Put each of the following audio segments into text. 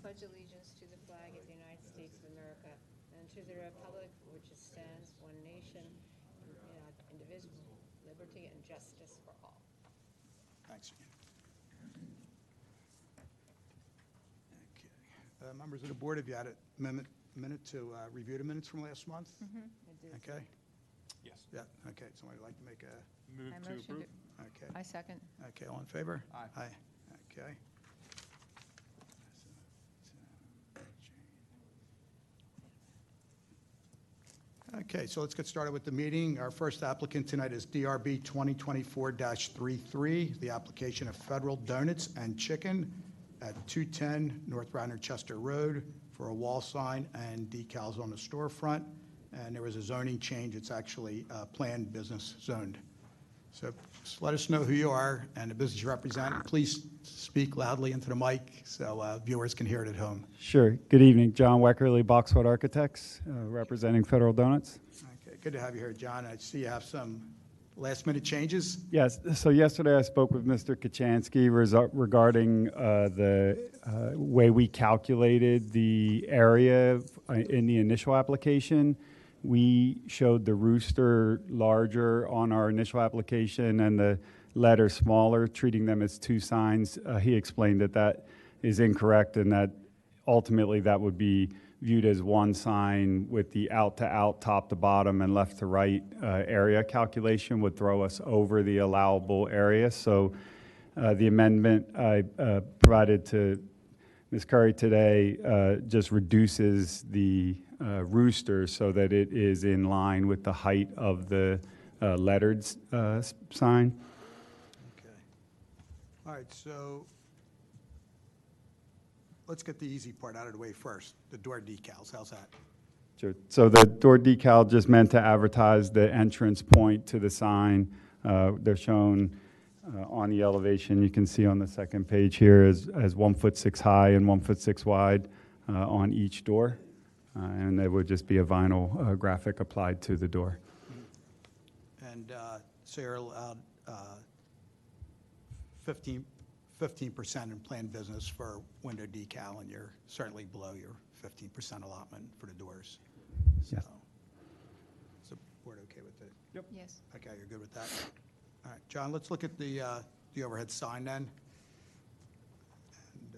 pledge allegiance to the flag of the United States of America and to the republic for which it stands, one nation, indivisible, liberty and justice for all. Thanks. Okay. Members of the board, have you had a minute to review the minutes from last month? Okay. Yes. Yeah. Okay. Somebody would like to make a Move I to motion approve. okay. I second. Okay. All in favor? Aye. Aye. Okay. Okay, so let's get started with the meeting. Our first applicant tonight is DRB 2024-33, the application of Federal Donuts and Chicken at 210 North Radnor Chester Road for a wall sign and decals on the storefront. And there was a zoning change. It's actually planned business zoned. So just let us know who you are and the business you represent. Please speak loudly into the mic so viewers can hear it at home. Sure. Good evening. John Weckerly, Boxwood Architects, representing Federal Donuts. Okay, good to have you here, John. I see you have some last-minute changes. Yes. So yesterday I spoke with Mr. Kachansky regarding the way we calculated the area in the initial application. We showed the rooster larger on our initial application and the letter smaller, treating them as two signs. He explained that that is incorrect and that ultimately that would be viewed as one sign with the out-to-out, top-to-bottom, and left-to-right area calculation would throw us over the allowable area. So the amendment I provided to Ms. Curry today just reduces the rooster so that it is in line with the height of the lettered sign. Okay. All right, so let's get the easy part out of the way first, the door decals. How's that? Sure. So the door decal just meant to advertise the entrance point to the sign. They're shown on the elevation. You can see on the second page here as 1'6" high and 1'6" wide on each door. And there would just be a vinyl graphic applied to the door. And so you're allowed 15% in planned business for window decal, and you're certainly below your 15% allotment for the doors. Yes. So, is the board okay with it? Yep. Yes. Okay, you're good with that? All right, John, let's look at the overhead sign then. And,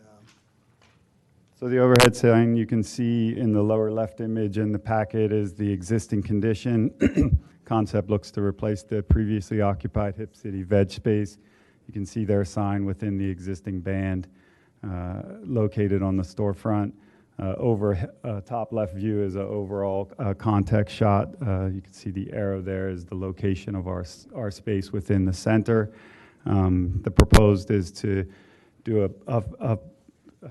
So the overhead sign you can see in the lower left image in the packet is the existing condition. Concept looks to replace the previously occupied Hip City veg space. You can see their sign within the existing band located on the storefront. Over top left view is an overall context shot. You can see the arrow there is the location of our space within the center. The proposed is to do a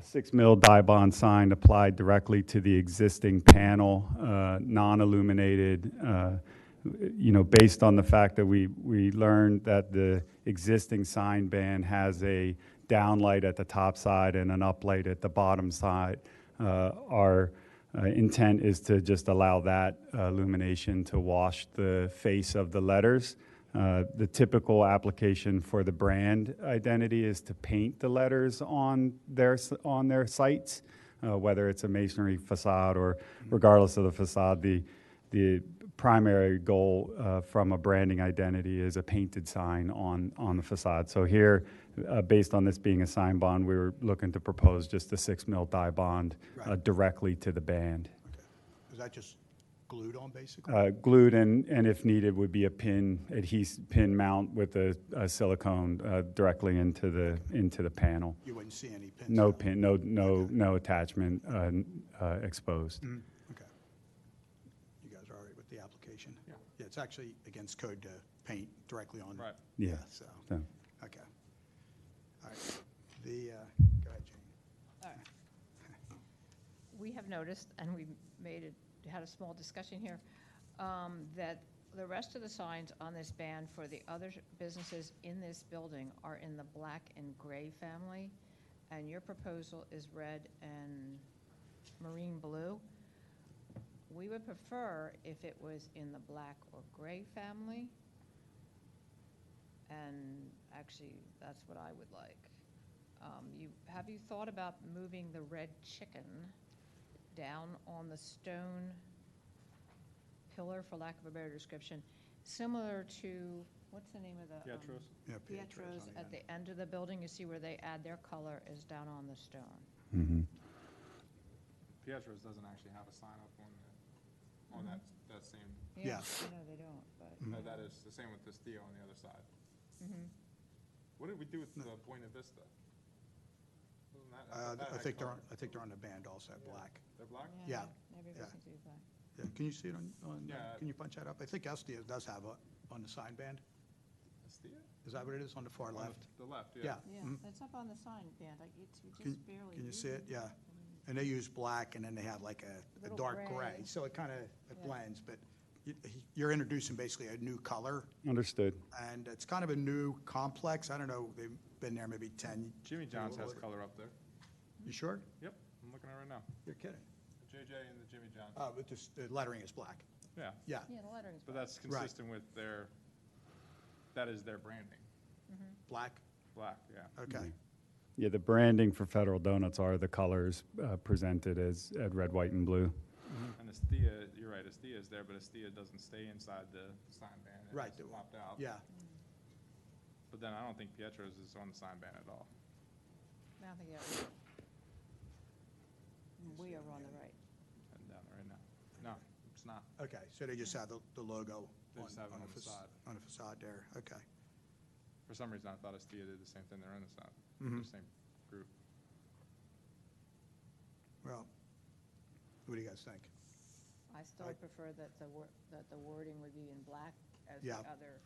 6 mil dye bond sign applied directly to the existing panel, non-illuminated, based on the fact that we learned that the existing sign band has a downlight at the top side and an uplight at the bottom side. Our intent is to just allow that illumination to wash the face of the letters. The typical application for the brand identity is to paint the letters on their sites, whether it's a masonry facade or regardless of the facade. The primary goal from a branding identity is a painted sign on the facade. So here, based on this being a sign bond, we were looking to propose just a 6 mil dye bond Right. directly to the band. okay. Is that just glued on, basically? Glued and if needed would be a pin mount with a silicone directly into the panel. You wouldn't see any pins? No though? pin, no attachment exposed. Okay. You guys are all right with the application? Yeah. Yeah, it's actually against code to paint directly on. Right. Yeah. So, So, okay. All right. Go ahead, Jane. All right. We have noticed, and we had a small discussion here, that the rest of the signs on this band for the other businesses in this building are in the black and gray family, and your proposal is red and marine blue. We would prefer if it was in the black or gray family, and actually, that's what I would like. Have you thought about moving the red chicken down on the stone pillar, for lack of a better description, similar to, what's the name of the? Pietros? Yeah, Pietros on the at end. the end of the building. You see where they add their color is down on the stone. Mhm. Pietros doesn't actually have a sign up on that same, Yeah. I know they don't, but. Mhm. that is the same with this Theo on the other side. Mhm. What did we do with the Buena Vista? Wasn't that- thought that I had think color. I think they're on the band also at black. They're black? Yeah. Maybe Yeah. we can do that. Yeah, can you see it on, Yeah. can you punch that up? I think Estia does have on the sign band. Estia? Is that what it is on the far On the- left? The left, Yeah. yeah. Yeah, Mhm. it's up on the sign band. It's you Can- just barely. Can you read see it? Yeah. And they use black, and then they have like a Little dark gray. gray, so it kind of Yeah. blends, but you're introducing basically a new color, Understood. and it's kind of a new complex. I don't know, they've been there maybe 10. Jimmy John's has little- color up there. You sure? Yep, I'm looking at it right now. You're kidding. The JJ and the Jimmy John's. Oh, but the lettering is black. Yeah, Yeah, Yeah, the lettering's. but that's Right. consistent with that is their branding. black, Black, yeah. okay. Yeah, the branding for Federal Donuts are the colors presented as red, white, and blue. And Estia, you're right, Estia is there, but Estia doesn't stay inside the sign band. It Right, has popped out. Yeah, But then I don't think Pietros is on the sign band at all. I don't think that. We are on the right. Heading down there right now. No, it's not. okay, so they just have the logo They just have it on the facade. on the facade there, okay. For some reason, I thought Estia did the same thing. They're in the sign, Mhm. the same group. Well, what do you guys think? I still prefer that the wording would be in black as Yeah. the other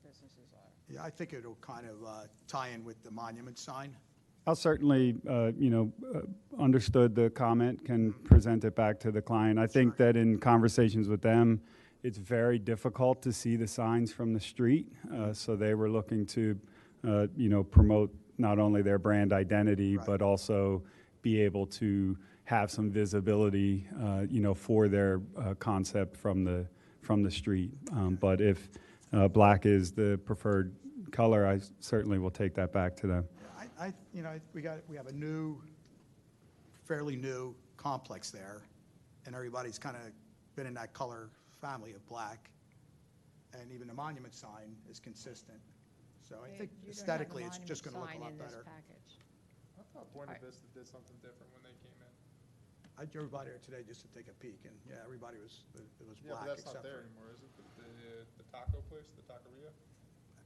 businesses are. Yeah, I think it'll kind of tie in with the monument sign. I'll certainly, understood the comment, can present it back to the client. I think that in conversations with them, it's very difficult to see the signs from the street. So they were looking to, promote not only their brand identity, Right. but also be able to have some visibility, for their concept from the street. But if black is the preferred color, I certainly will take that back to them. We have a fairly new complex there, and everybody's kind of been in that color family of black, and even the monument sign is consistent. So I think You don't have the aesthetically, it's just going to look a lot monument sign better. in this package. I thought Buena Alright. Vista did something different when they came in. I drove by there today just to take a peek, and yeah, everybody it was Yeah, black but that's except not there for, anymore, is it? The taco place, the taqueria?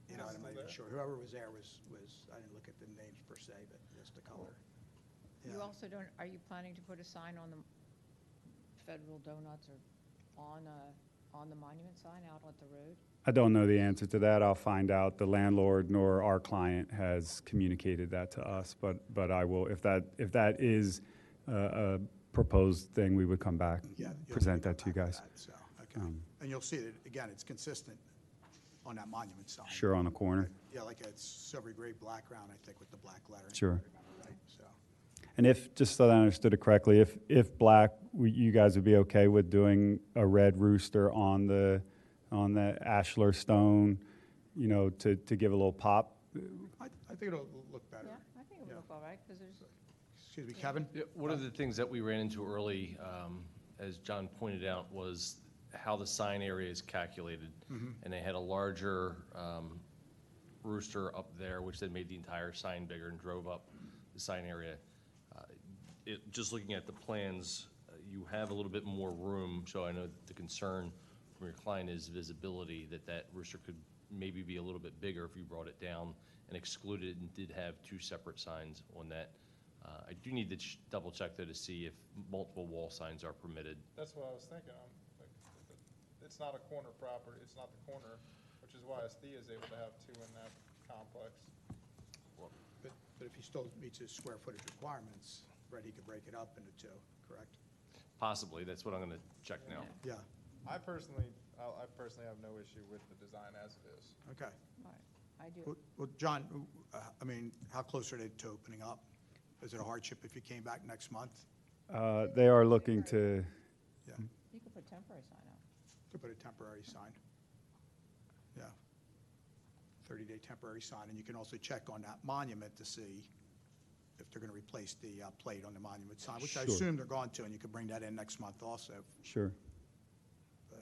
you know, Is it I'm not still even there? sure. Whoever was there was, I didn't look at the names per se, but just the color. You Yeah. also don't, are you planning to put a sign on the Federal Donuts or on the monument sign out at the road? I don't know the answer to that. I'll find out. The landlord nor our client has communicated that to us, but I will, if that is a proposed thing, we would come back, Yeah, you'll present come that to you back guys. that, so, okay. And you'll see that, again, it's consistent on that monument sign. Sure, on the corner. Yeah, like it's silver gray background, I think, with the black lettering. Sure. if I remember right, so. And if, just so that I understood it correctly, if black, you guys would be okay with doing a red rooster on the ashlar stone, to give a little pop? I think it'll look better. Yeah, I think it would Yeah. look all right, because there's, Excuse me, Kevin? Yeah, one of the things that we ran into early, as John pointed out, was how the sign area is calculated. And they had a larger rooster up there, which then made the entire sign bigger and drove up the sign area. Just looking at the plans, you have a little bit more room, so I know that the concern from your client is visibility, that rooster could maybe be a little bit bigger if you brought it down and excluded it and did have two separate signs on that. I do need to double check though to see if multiple wall signs are permitted. That's what I was thinking. It's not a corner property, it's not the corner, which is why Estia is able to have two in that complex. But if he still meets his square footage requirements, right, he could break it up into two, correct? Possibly, that's what I'm gonna check now. Yeah, I personally have no issue with the design as it is. okay. all right, I do. Well, John, how close are they to opening up? Is it a hardship if you came back next month They are looking to, You could put temporary sign up. to put a temporary sign? Yeah. 30-day temporary sign, and you can also check on that monument to see if they're going to replace the plate on the monument sign, which I Sure. assume they're going to, and you could bring that in next month also. Sure. But,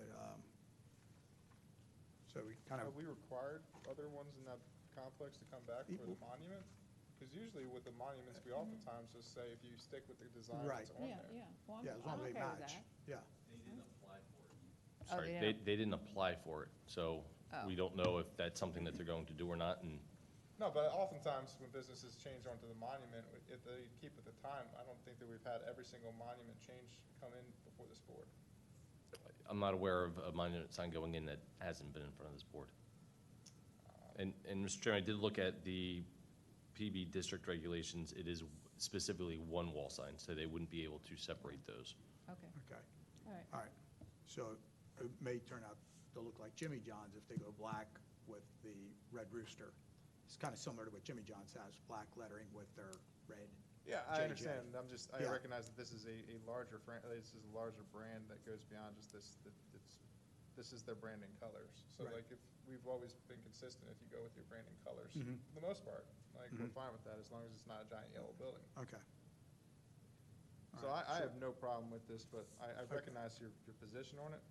so we kind of, Have we required other ones in that complex to come back for the monument? Because usually with the monuments, we oftentimes just say if you stick with the design Right. that's on Yeah, there. yeah. Well, yeah, as long as they I'm okay with match. that. Yeah, Oh, Sorry, they they, don't. they didn't apply for it, so Oh. we don't know if that's something that they're going to do or not, and No, but oftentimes when businesses change onto the monument, if they keep with the time, I don't think that we've had every single monument change come in before this board. I'm not aware of a monument sign going in that hasn't been in front of this board. And Mr. Chairman, I did look at the PB district regulations. It is specifically one wall sign, so they wouldn't be able to separate those. Okay, okay, all right. all right. So it may turn out to look like Jimmy John's if they go black with the red rooster. It's kind of similar to what Jimmy John's has, black lettering with their red. Yeah, JJ. I understand. I Yeah. recognize that this is a larger this is a larger brand that goes beyond just this, this is their branding colors. So Right. like if, we've always been consistent if you go with your branding colors, Mhm. for the most part. Like, we're fine with that as long as it's not a giant yellow building. Okay. So All right, I so- have no problem with this, but I recognize your position on it.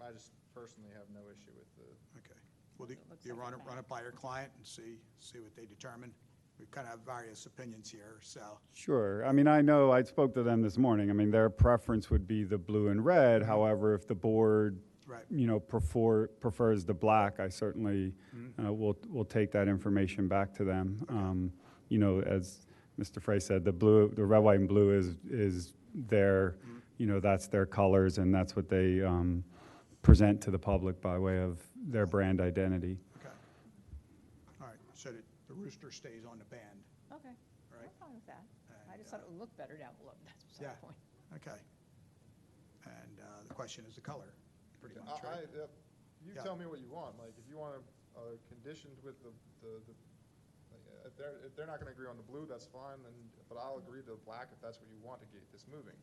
I just personally have no issue with the, Okay. Well, It looks you like run a it, map. run it by your client and see what they determine. We kind of have various opinions here, so, Sure. I mean, I know, I spoke to them this morning. I mean, their preference would be the blue and red. However, if the board, right. you know, prefers the black, I certainly will take that information back to them. You know, as Mr. Frey said, the red, white, and blue is their, you know, that's their colors, and that's what they present to the public by way of their brand identity. Okay. All right, so the rooster stays on the band, Okay, all right? I'm fine with that. I And, just thought it would look better down below, that's beside Yeah. the point. Okay. And the question is the color, pretty much, I, right? you Yeah. tell me what you want. Like, if you want a conditioned with the if they're not gonna agree on the blue, that's fine, then, but I'll agree to the black if that's what you want to get this moving.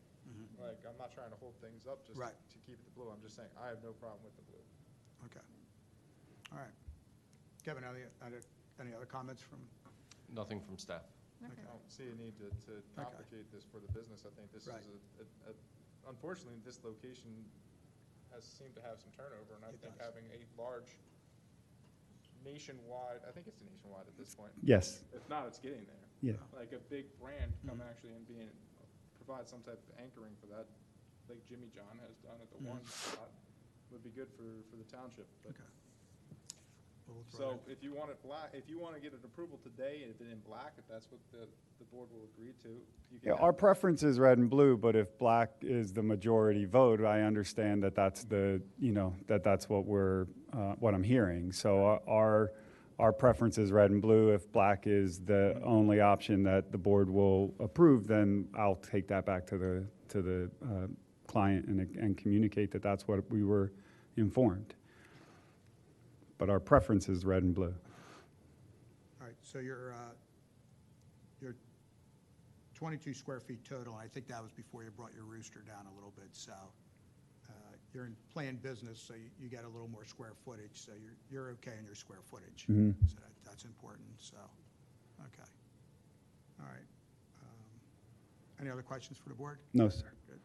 Like, I'm not trying to hold things up just Right. to keep it the blue. I'm just saying, I have no problem with the blue. Okay. All right. Kevin, any other comments from, Nothing from staff. Okay. I don't see a need to complicate this for the business. I think this is Right. unfortunately, this location has seemed to have some turnover, and I It think does. having a large nationwide, I think it's nationwide at this point. Yes. If not, it's getting there. Yeah. Like a big brand come actually and provide some type of anchoring for that, like Jimmy John has done at the one spot, would be good for the township. But- okay. We'll throw So that- if you want it black, if you want to get an approval today, and if it's in black, if that's what the board will agree to, you can. Yeah, have our it. preference is red and blue, but if black is the majority vote, I understand that that's the, you know, that's what what I'm hearing. So our preference is red and blue. If black is the only option that the board will approve, then I'll take that back to the client and communicate that that's what we were informed. But our preference is red and blue. All right, so you're 22 square feet total, and I think that was before you brought your rooster down a little bit, so you're in planned business, so you get a little more square footage, so you're okay in your square footage. Mhm. So that's important, so, okay. All right. Any other questions for the board? No, sir. Good.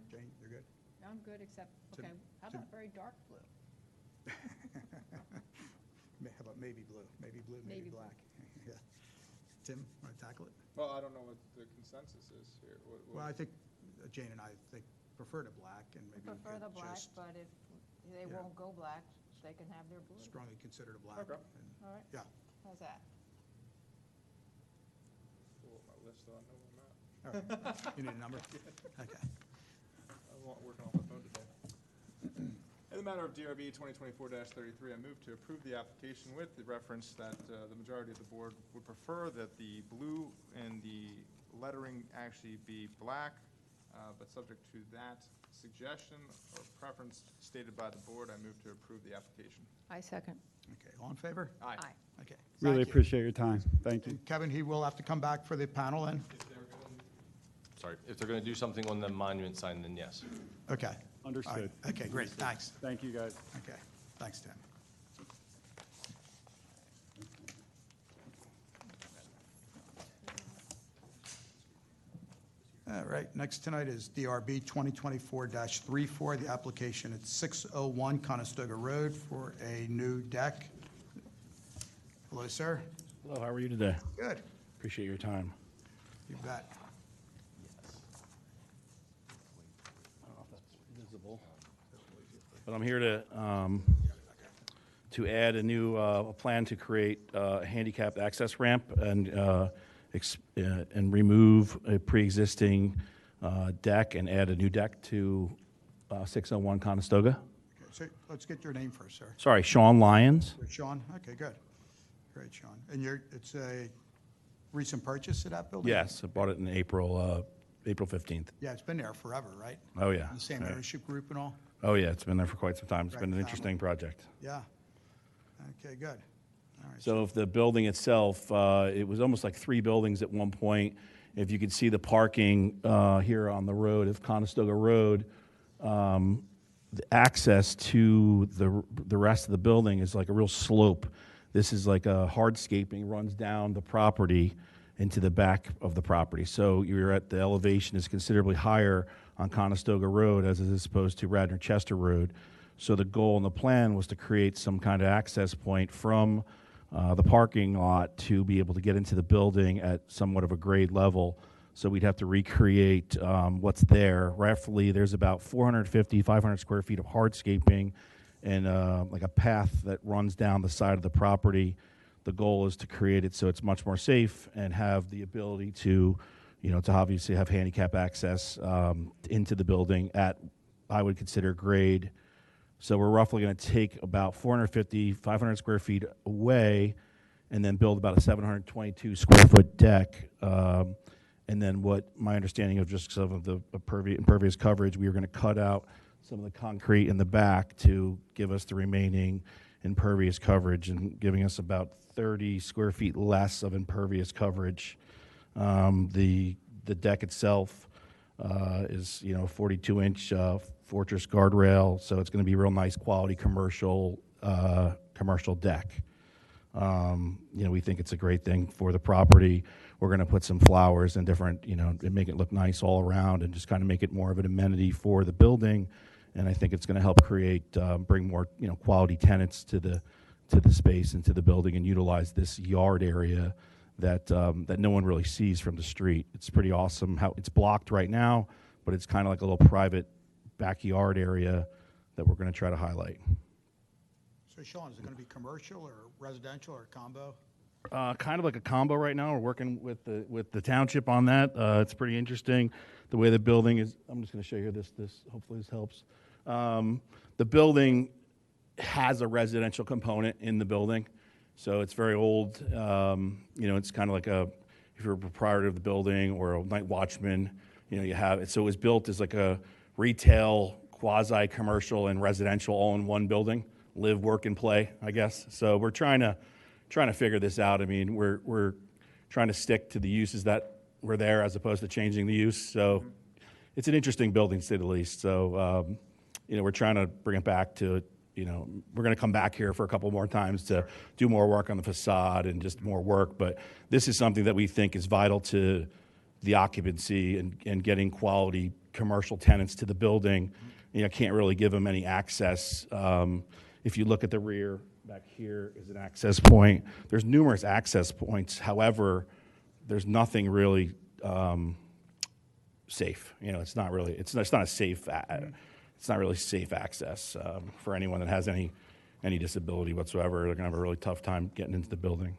Jane, you're good? I'm good, except, Tim- okay, how Tim- about very dark blue? How about maybe blue, maybe Navy blue. black? Yeah. Tim, want to tackle it? Well, I don't know what the consensus is here. Well, I think Jane and I prefer the black, and maybe we Prefer the could black, just but if they Yeah. wdon't go black, they can have their blue. strongly consider the black. Okay. and- All right, Yeah, how's that? Pull up my list so I know where I'm at. all right. You need a number? Okay. I'm working off my phone today. In the matter of DRB 2024-33, I move to approve the application with the reference that the majority of the board would prefer that the blue and the lettering actually be black, but subject to that suggestion or preference stated by the board, I move to approve the application. I second. Okay, all in favor? Aye. Okay. Really thank you. appreciate your time. Thank you. And Kevin, he will have to come back for the panel then? Sorry, if they're going to do something on the monument sign, then yes. Okay. All right. Understood. Okay, great, thanks. Thank you, guys. Okay, thanks, Tim. All right, next tonight is DRB 2024-34. The application at 601 Conestoga Road for a new deck. Hello, sir. Hello, how are you today? Good. Appreciate your time. You bet. I don't know if that's visible, but I'm here to add a new plan to create a handicapped access ramp and remove a pre-existing deck and add a new deck to 601 Conestoga. Okay, so let's get your name first, sir. Sorry, Sean Lyons. You're Sean? Okay, good. Great, Sean. And it's a recent purchase of that building? Yes, I bought it in April 15th. Yeah, it's been there forever, right? Oh, yeah. The same Right. ownership group and all? Oh, yeah, it's been there for quite some time. It's Right, been an family. interesting project. Yeah. Okay, good. All right. So if the building itself, it was almost like 3 buildings at one point. If you could see the parking here on the road of Conestoga Road, the access to the rest of the building is like a real slope. This is like a hardscaping, runs down the property into the back of the property. So you're at the elevation is considerably higher on Conestoga Road as opposed to Radnor Chester Road. So the goal and the plan was to create some kind of access point from the parking lot to be able to get into the building at somewhat of a grade level. So we'd have to recreate what's there. Roughly, there's about 450, 500 square feet of hardscaping and like a path that runs down the side of the property. The goal is to create it so it's much more safe and have the ability to, to obviously have handicap access into the building at, I would consider, grade. So we're roughly going to take about 450, 500 square feet away and then build about a 722 square foot deck. And then what my understanding of just some of the impervious coverage, we were going to cut out some of the concrete in the back to give us the remaining impervious coverage and giving us about 30 square feet less of impervious coverage. The deck itself is 42-inch fortress guardrail, so it's going to be real nice quality commercial deck. We think it's a great thing for the property. We're going to put some flowers and different, and make it look nice all around and just kind of make it more of an amenity for the building. And I think it's going to help bring more, quality tenants to the space and to the building and utilize this yard area that no one really sees from the street. It's pretty awesome how it's blocked right now, but it's kind of like a little private backyard area that we're going to try to highlight. So Sean, is it going to be commercial or residential or combo? Kind of like a combo right now. We're working with the township on that. It's pretty interesting the way the building is. I'm just going to show you this. Hopefully this helps. The building has a residential component in the building, so it's very old. It's kind of like if you're a proprietor of the building or a night watchman, you have it. So it was built as like a retail, quasi-commercial, and residential all in one building. Live, work, and play, I guess. So we're trying to figure this out. I mean, we're trying to stick to the uses that were there as opposed to changing the use. So it's an interesting building, to say the least. So we're trying to bring it back to, we're going to come back here for a couple more times to do more work on the facade and just more work. But this is something that we think is vital to the occupancy and getting quality commercial tenants to the building. Can't really give them any access. If you look at the rear, back here is an access point. There's numerous access points. However, there's nothing really safe. It's not really safe access for anyone that has any disability whatsoever. They're gonna have a really tough time getting into the building.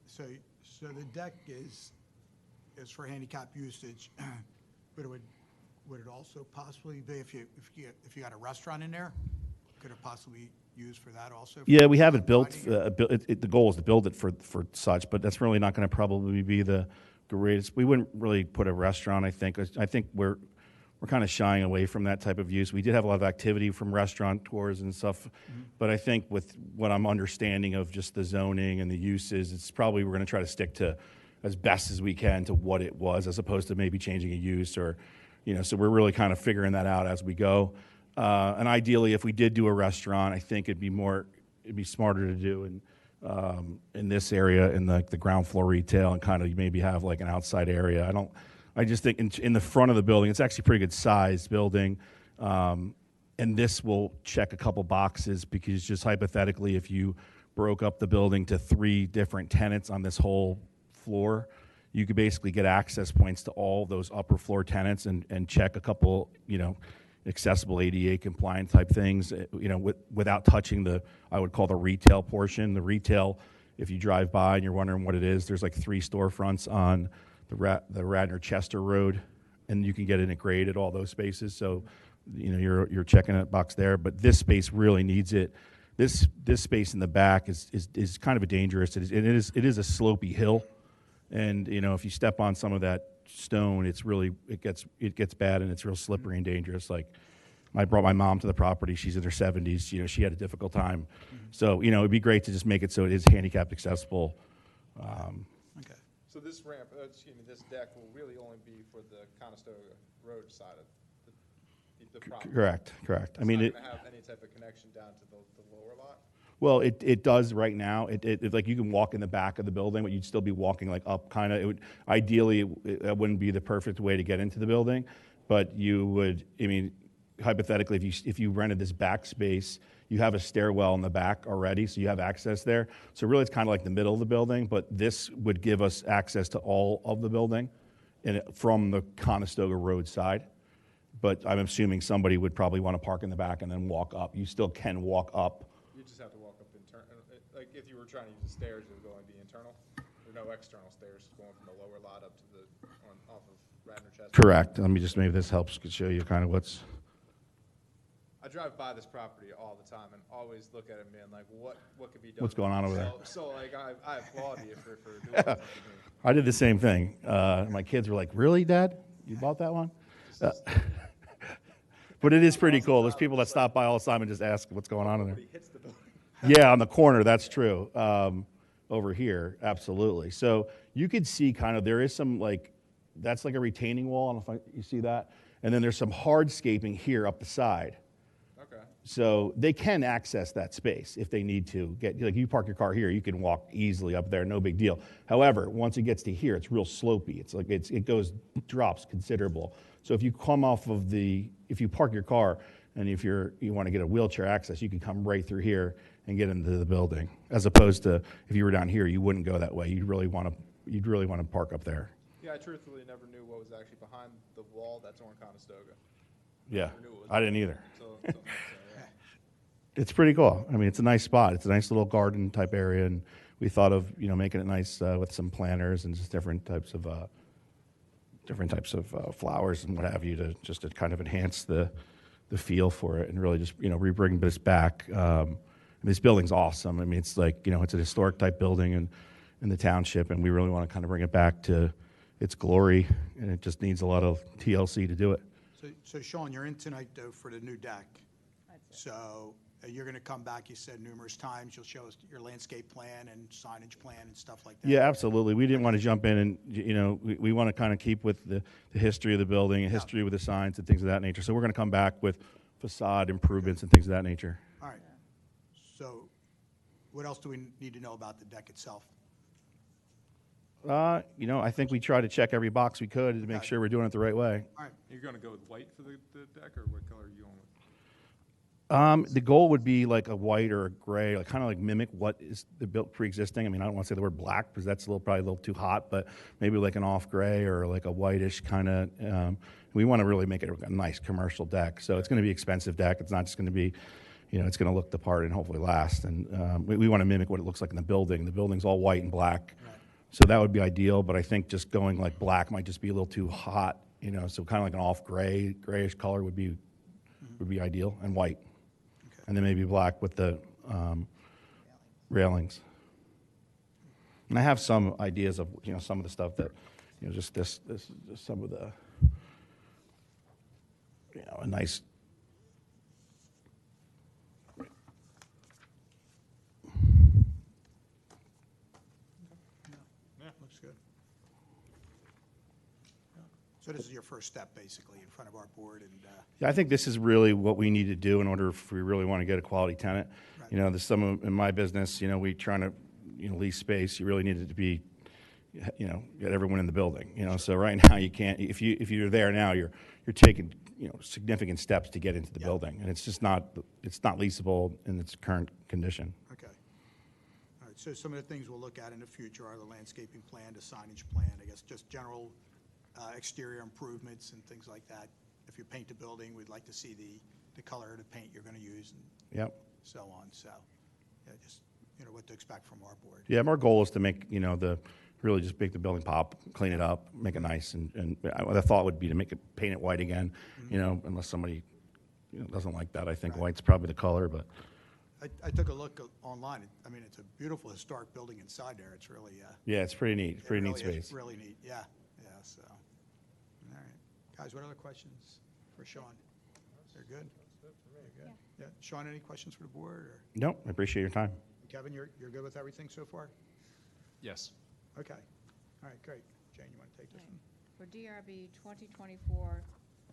So the deck is for handicap usage, but would it also possibly be if you got a restaurant in there? Could it possibly use for that also? Yeah, we have it built. The goal is to build it for such, but that's really not going to probably be the greatest. We wouldn't really put a restaurant. I think we're kind of shying away from that type of use. We did have a lot of activity from restaurant tours and stuff, but I think with what I'm understanding of just the zoning and the uses, it's probably we're going to try to stick to as best as we can to what it was, as opposed to maybe changing a use or, So we're really kind of figuring that out as we go. And ideally, if we did do a restaurant, I think it'd be smarter to do in this area in the ground floor retail and kind of maybe have like an outside area. I just think in the front of the building, it's actually a pretty good sized building. And this will check a couple boxes because just hypothetically, if you broke up the building to 3 different tenants on this whole floor, you could basically get access points to all those upper floor tenants and check a couple, accessible ADA compliant type things, without touching I would call the retail portion. The retail, if you drive by and you're wondering what it is, there's like 3 storefronts on the Radnor Chester Road, and you can get in at grade at all those spaces. So, you're checking that box there, but this space really needs it. This space in the back is kind of a dangerous. It is a slopey hill, and if you step on some of that stone, it gets bad, and it's real slippery and dangerous. Like, I brought my mom to the property. She's in her 70s. She had a difficult time. So it'd be great to just make it so it is handicapped accessible. Okay. So this ramp, this deck will really only be for the Conestoga Road side of the property. Correct. It's not going to have any type of connection down to the lower lot? Well, it does right now. It's like you can walk in the back of the building, but you'd still be walking like up kind of. It would ideally it wouldn't be the perfect way to get into the building, but you would. Hypothetically, if you rented this back space, you have a stairwell in the back already, so you have access there. So really, it's kind of like the middle of the building, but this would give us access to all of the building, from the Conestoga Road side. But I'm assuming somebody would probably want to park in the back and then walk up. You still can walk up. You just have to walk up internal. Like if you were trying to use the stairs, it would go and be internal. There are no external stairs going from the lower lot up to off of Radnor Chester. Correct. Let me just, maybe this helps to show you kind of what's. I drive by this property all the time and always look at it, man, like what could be done? What's going on over there? So like I applaud you for doing something. I did the same thing. My kids were like, "Really, Dad? You bought that one?" But it is pretty cool. There's people that stop by all the time and just ask what's going on in there. He hits the building. Yeah, on the corner, that's true. Over here, absolutely. So you could see kind of, there is some that's like a retaining wall. I don't know if you see that. And then there's some hardscaping here up the side. Okay. So they can access that space if they need to. You park your car here, you can walk easily up there, no big deal. However, once it gets to here, it's real slopey. It's like it drops considerable. So if you come off of if you park your car and if you want to get a wheelchair access, you can come right through here and get into the building. As opposed to if you were down here, you wouldn't go that way. You'd really want to park up there. Yeah, I truthfully never knew what was actually behind the wall that's on Conestoga. Yeah, Never knew it was I didn't either. So yeah. It's pretty cool. I mean, it's a nice spot. It's a nice little garden type area, and we thought of making it nice with some planters and just different types of flowers and what have you to kind of enhance the feel for it and really just re-bring this back. This building's awesome. I mean, it's like it's a historic type building in the township, and we really want to kind of bring it back to its glory, and it just needs a lot of TLC to do it. So Sean, you're in tonight, though, for the new deck. So you're going to come back, you said numerous times. You'll show us your landscape plan and signage plan and stuff like that. Yeah, absolutely. We didn't want to jump in and, we want to kind of keep with the history of the building and history with the signs and things of that nature. So we're going to come back with facade improvements and things of that nature. All right. So what else do we need to know about the deck itself? I think we try to check every box we could to make sure we're doing it the right way. All right. You're going to go with white for the deck, or what color are you going with? The goal would be like a white or a gray, kind of like mimic what is the built pre-existing. I mean, I don't want to say the word black because that's probably a little too hot, but maybe like an off gray or like a whitish kind of. We want to really make it a nice commercial deck. So it's going to be an expensive deck. It's not just going to be, it's going to look the part and hopefully last. And we want to mimic what it looks like in the building. The building's all white and black. Right. So that would be ideal, but I think just going like black might just be a little too hot, so kind of like an off grayish color would be ideal, and white. Okay. And then maybe black with the railings. And I have some ideas of, some of the stuff that, just this is just some of the, a nice. Looks good. So this is your first step, basically, in front of our board, and Yeah, I think this is really what we need to do in order if we really want to get a quality tenant. Right. There's some in my business, we trying to, lease space. You really need it to be, you know, get everyone in the building, you know? So right now, you can't, if you're there now, you're taking, you know, significant steps to get into the building, and it's just not, it's not leasable in its current condition. Okay. All right, so some of the things we'll look at in the future are the landscaping plan, the signage plan, I guess just general exterior improvements and things like that. If you paint the building, we'd like to see the color of the paint you're going to use and Yep. so on. So, yeah, just, you know, what to expect from our board. Yeah, our goal is to make, you know, really just make the building pop, clean it up, make it nice, and the thought would be to make it, paint it white again, you know, unless somebody, you know, doesn't like that. I think Right. white's probably the color, but, I took a look online. I mean, it's a beautiful historic building inside there. It's really, yeah, it's pretty neat, pretty neat really is space. really neat, yeah, yeah, so. All right. Guys, what other questions for Sean? They're good? They're good? Yeah. Sean, any questions for the board, or Nope, I appreciate your time. Kevin, you're good with everything so far? Yes. Okay. All right, great. Jane, you want to take this one? For DRB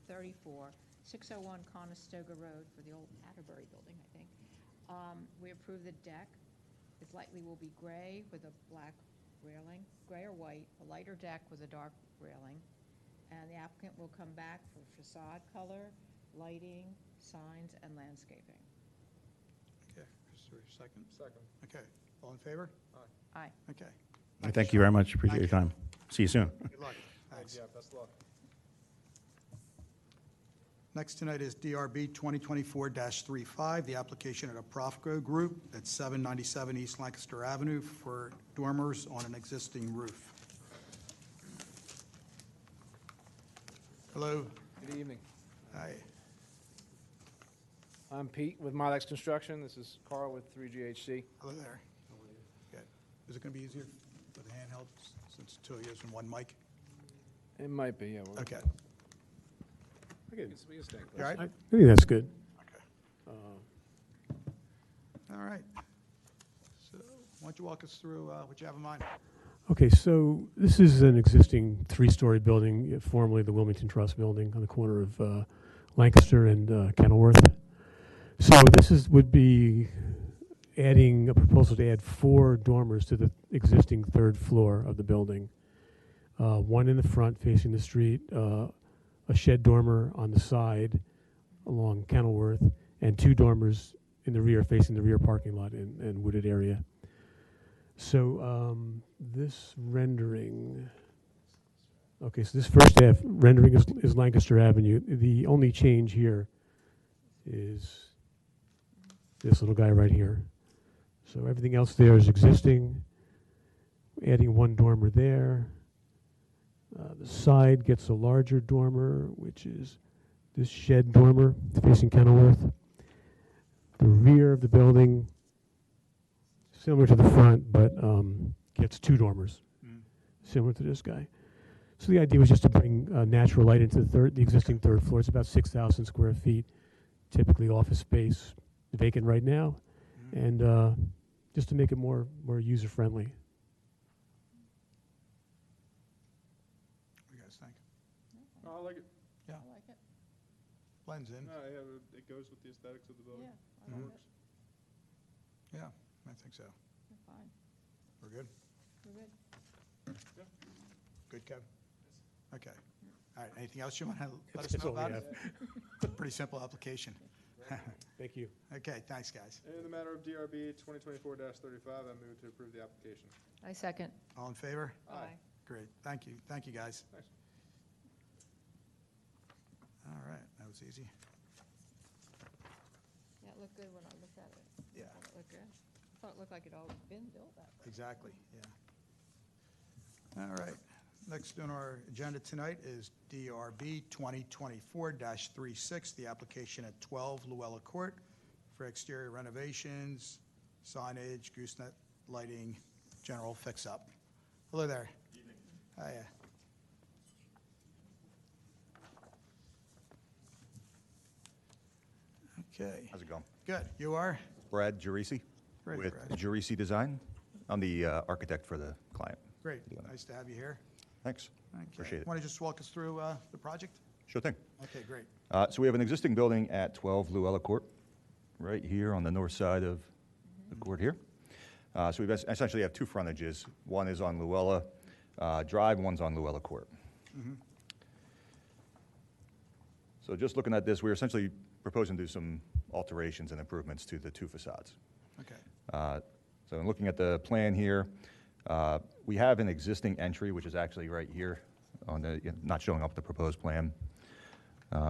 2024-34, 601 Conestoga Road for the old Atterbury building, I think. We approve the deck. It likely will be gray with a black railing, gray or white, a lighter deck with a dark railing. And the applicant will come back for facade color, lighting, signs, and landscaping. Okay, is there a second? Second. Okay, all in favor? Aye. Okay. Thank you very much, appreciate your Thank time. See you soon. Good luck. Thanks. Yeah, best of luck. Next tonight is DRB 2024-35, the application of the Profco Group at 797 East Lancaster Avenue for dormers on an existing roof. Hello. Good evening. Hi. I'm Pete with Milex Construction. This is Carl with 3GHC. Hello there. Good. Is it going to be easier with a handheld since two of you and one mic? It might be, yeah. Okay. We can stay close. You all right? I think that's good. Okay. All right. So why don't you walk us through what you have in mind? Okay, so this is an existing three-story building, formerly the Wilmington Trust Building on the corner of Lancaster and Kenilworth. So this would be adding a proposal to add 4 dormers to the existing third floor of the building. One in the front facing the street, a shed dormer on the side along Kenilworth, and 2 dormers in the rear facing the rear parking lot and wooded area. So this rendering, okay, so this first half rendering is Lancaster Avenue. The only change here is this little guy right here. So everything else there is existing. Adding 1 dormer there. The side gets a larger dormer, which is this shed dormer facing Kenilworth. The rear of the building, similar to the front, but gets 2 dormers, similar to this guy. So the idea was just to bring natural light into the existing third floor. It's about 6,000 square feet, typically office space, vacant right now, and just to make it more user-friendly. What do you guys think? Oh, I like it. Yeah. I like it. Blends in. No, yeah, it goes with the aesthetics of the building. Yeah, I like it. Yeah, I think so. We're fine. We're good? We're good. Good, Kevin? Okay. All right, anything else you want to let us That's know all we about have. it? Pretty simple application. Thank you. Okay, thanks, guys. And in the matter of DRB 2024-35, I move to approve the application. I second. All in favor? Aye. Great, thank you. Thank you, guys. Thanks. All right, that was easy. Yeah, it looked good when I looked at it. Yeah. I thought it looked good. I thought it looked like it all been built that way. Exactly, yeah. All right, next on our agenda tonight is DRB 2024-36, the application at 12 Luella Court for exterior renovations, signage, gooseneck lighting, general fix-up. Hello there. Hiya. Okay, How's it going? good. You are? Brad Gerisi Great, with Brad. Gerisi Design. I'm the architect for the client. Great, Doing that. nice to have you here. Thanks. Okay. Appreciate it. Want to just walk us through the project? Sure thing. Okay, great. So we have an existing building at 12 Luella Court, right here on the north side of the court here. So we essentially have 2 frontages. One is on Luella, Drive, one's on Luella Court. So just looking at this, we're essentially proposing to do some alterations and improvements to the two facades. Okay. So in looking at the plan here, we have an existing entry, which is actually right here on the, not showing up the proposed plan.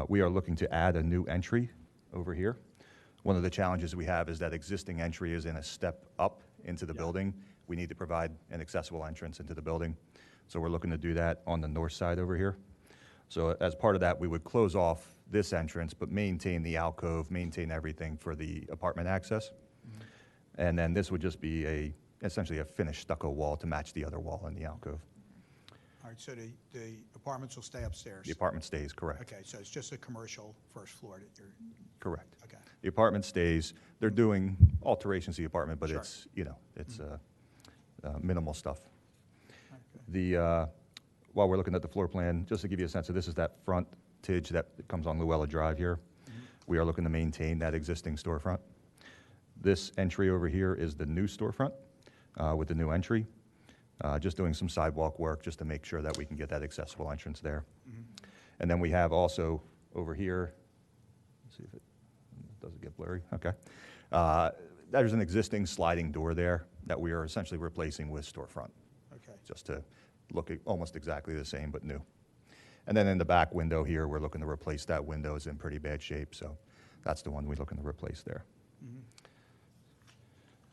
We are looking to add a new entry over here. One of the challenges we have is that existing entry is in a step up into the building. We need to provide an accessible entrance into the building. So we're looking to do that on the north side over here. So as part of that, we would close off this entrance, but maintain the alcove, maintain everything for the apartment access. And then this would just be essentially a finished stucco wall to match the other wall in the alcove. All right, so the apartments will stay upstairs? The apartment stays, correct. Okay, so it's just a commercial first floor that you're, Correct. okay. The apartment stays. They're doing alterations to the apartment, but Sure. it's, it's minimal stuff. Okay. While we're looking at the floor plan, just to give you a sense of this is that frontage that comes on Luella Drive here. We are looking to maintain that existing storefront. This entry over here is the new storefront with the new entry. Just doing some sidewalk work just to make sure that we can get that accessible entrance there. And then we have also over here, let's see if it doesn't get blurry, okay. There's an existing sliding door there that we are essentially replacing with storefront, Okay. just to look almost exactly the same but new. And then in the back window here, we're looking to replace that window. It's in pretty bad shape, so that's the one we're looking to replace there.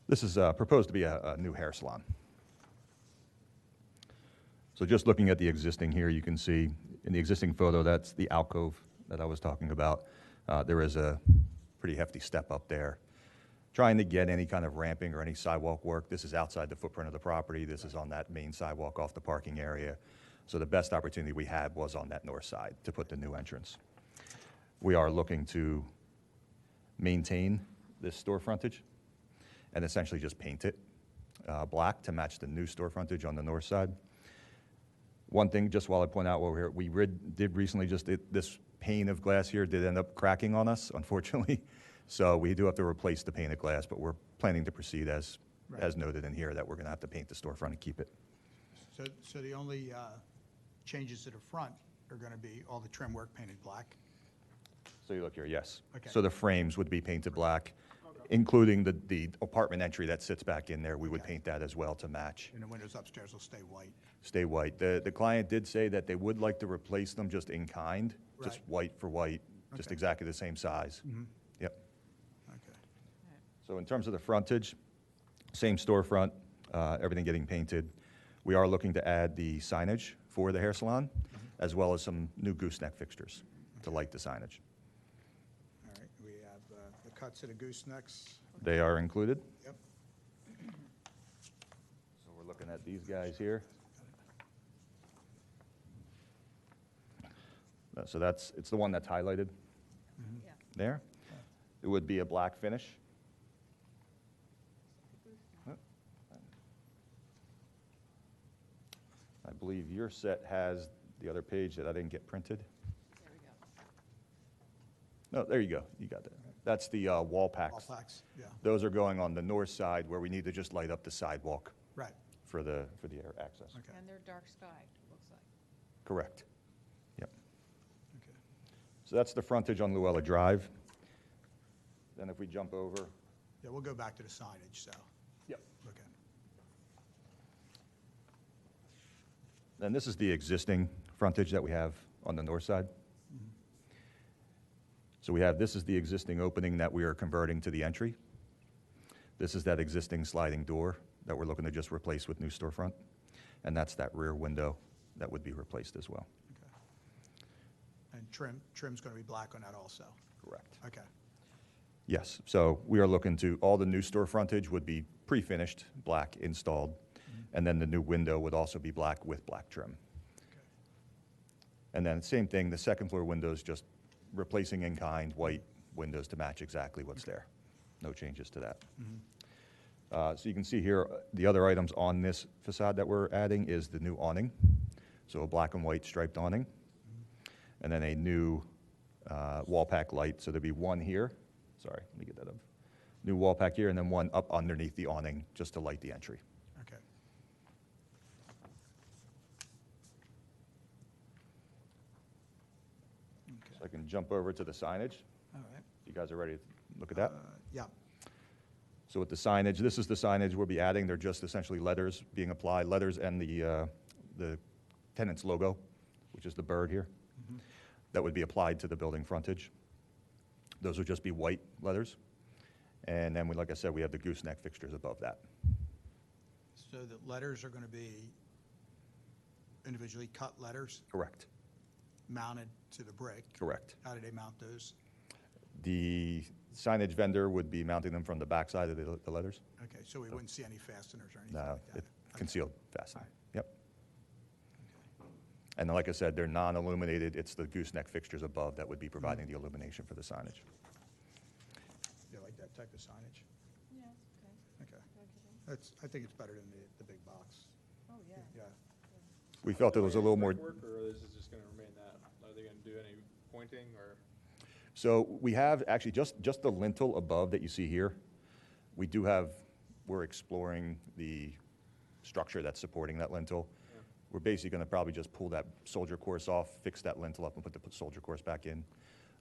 This is proposed to be a new hair salon. So just looking at the existing here, you can see in the existing photo, that's the alcove that I was talking about. There is a pretty hefty step up there. Trying to get any kind of ramping or any sidewalk work. This is outside the footprint of the property. This is on that main sidewalk off the parking area. So the best opportunity we had was on that north side to put the new entrance. We are looking to maintain this store frontage and essentially just paint it black to match the new store frontage on the north side. One thing, just while I point out while we're here, we did recently this pane of glass here did end up cracking on us, unfortunately. So we do have to replace the pane of glass, but we're planning to proceed as noted in here that we're going to have to paint the storefront and keep it. So the only changes to the front are going to be all the trim work painted black? So you look here, yes. Okay. So the frames would be painted black, including the apartment entry that sits back in there. We would paint that as well to match. And the windows upstairs will stay white? Stay white. The client did say that they would like to replace them just in kind, just Right. white for white, just Okay. exactly the same size. Yep. Okay. So in terms of the frontage, same storefront, everything getting painted. We are looking to add the signage for the hair salon, as well as some new gooseneck fixtures to light the signage. All right, we have the cuts of the goosenecks. They are included. Yep. So we're looking at these guys here. So it's the one that's highlighted Yeah. there. It would be a black finish. I believe your set has the other page that I didn't get printed. There we go. No, there you go. You got that. That's the wall All packs. packs, yeah, Those are going on the north side where we need to just light up the sidewalk right, for the air access. okay, And they're dark sky, it looks like. Correct. Yep. okay. So that's the frontage on Luella Drive. Then if we jump over. Yeah, we'll go back to the signage, so, Yep. okay. Then this is the existing frontage that we have on the north side. So this is the existing opening that we are converting to the entry. This is that existing sliding door that we're looking to just replace with new storefront. And that's that rear window that would be replaced as well. Okay. And trim's going to be black on that also? Correct. Okay, Yes, so we are looking to, all the new store frontage would be pre-finished, black installed, and then the new window would also be black with black trim. okay. And then same thing, the second floor windows, just replacing in kind, white windows to match exactly what's there. No changes to that. So you can see here, the other items on this facade that we're adding is the new awning. So a black and white striped awning. And then a new wall pack light. So there'd be one here. Sorry, let me get that up. New wall pack here, and then one up underneath the awning just to light the entry. Okay. So I can jump over to the signage. All right. You guys are ready to look at that? Yeah. So with the signage, this is the signage we'll be adding. They're just essentially letters being applied, letters and the tenant's logo, which is the bird here, that would be applied to the building frontage. Those would just be white letters. And then, like I said, we have the gooseneck fixtures above that. So the letters are going to be individually cut letters Correct. mounted to the brick. Correct. How do they mount those? The signage vendor would be mounting them from the backside of the letters. Okay, so we wouldn't see any fasteners or anything No, like that? it concealed fastening. All right. Yep. And then, like I said, they're non-illuminated. It's the gooseneck fixtures above that would be providing the illumination for the signage. You like that type of signage? Yeah, okay. Okay. I think it's better than the big box. Oh, yeah. Yeah. We felt it was a little more. Brickwork, or is it just gonna remain that? Are they gonna do any pointing, or? So we have actually just the lintel above that you see here. We do have, we're exploring the structure that's supporting that lintel. Yeah. We're basically going to probably just pull that soldier course off, fix that lintel up, and put the soldier course back in.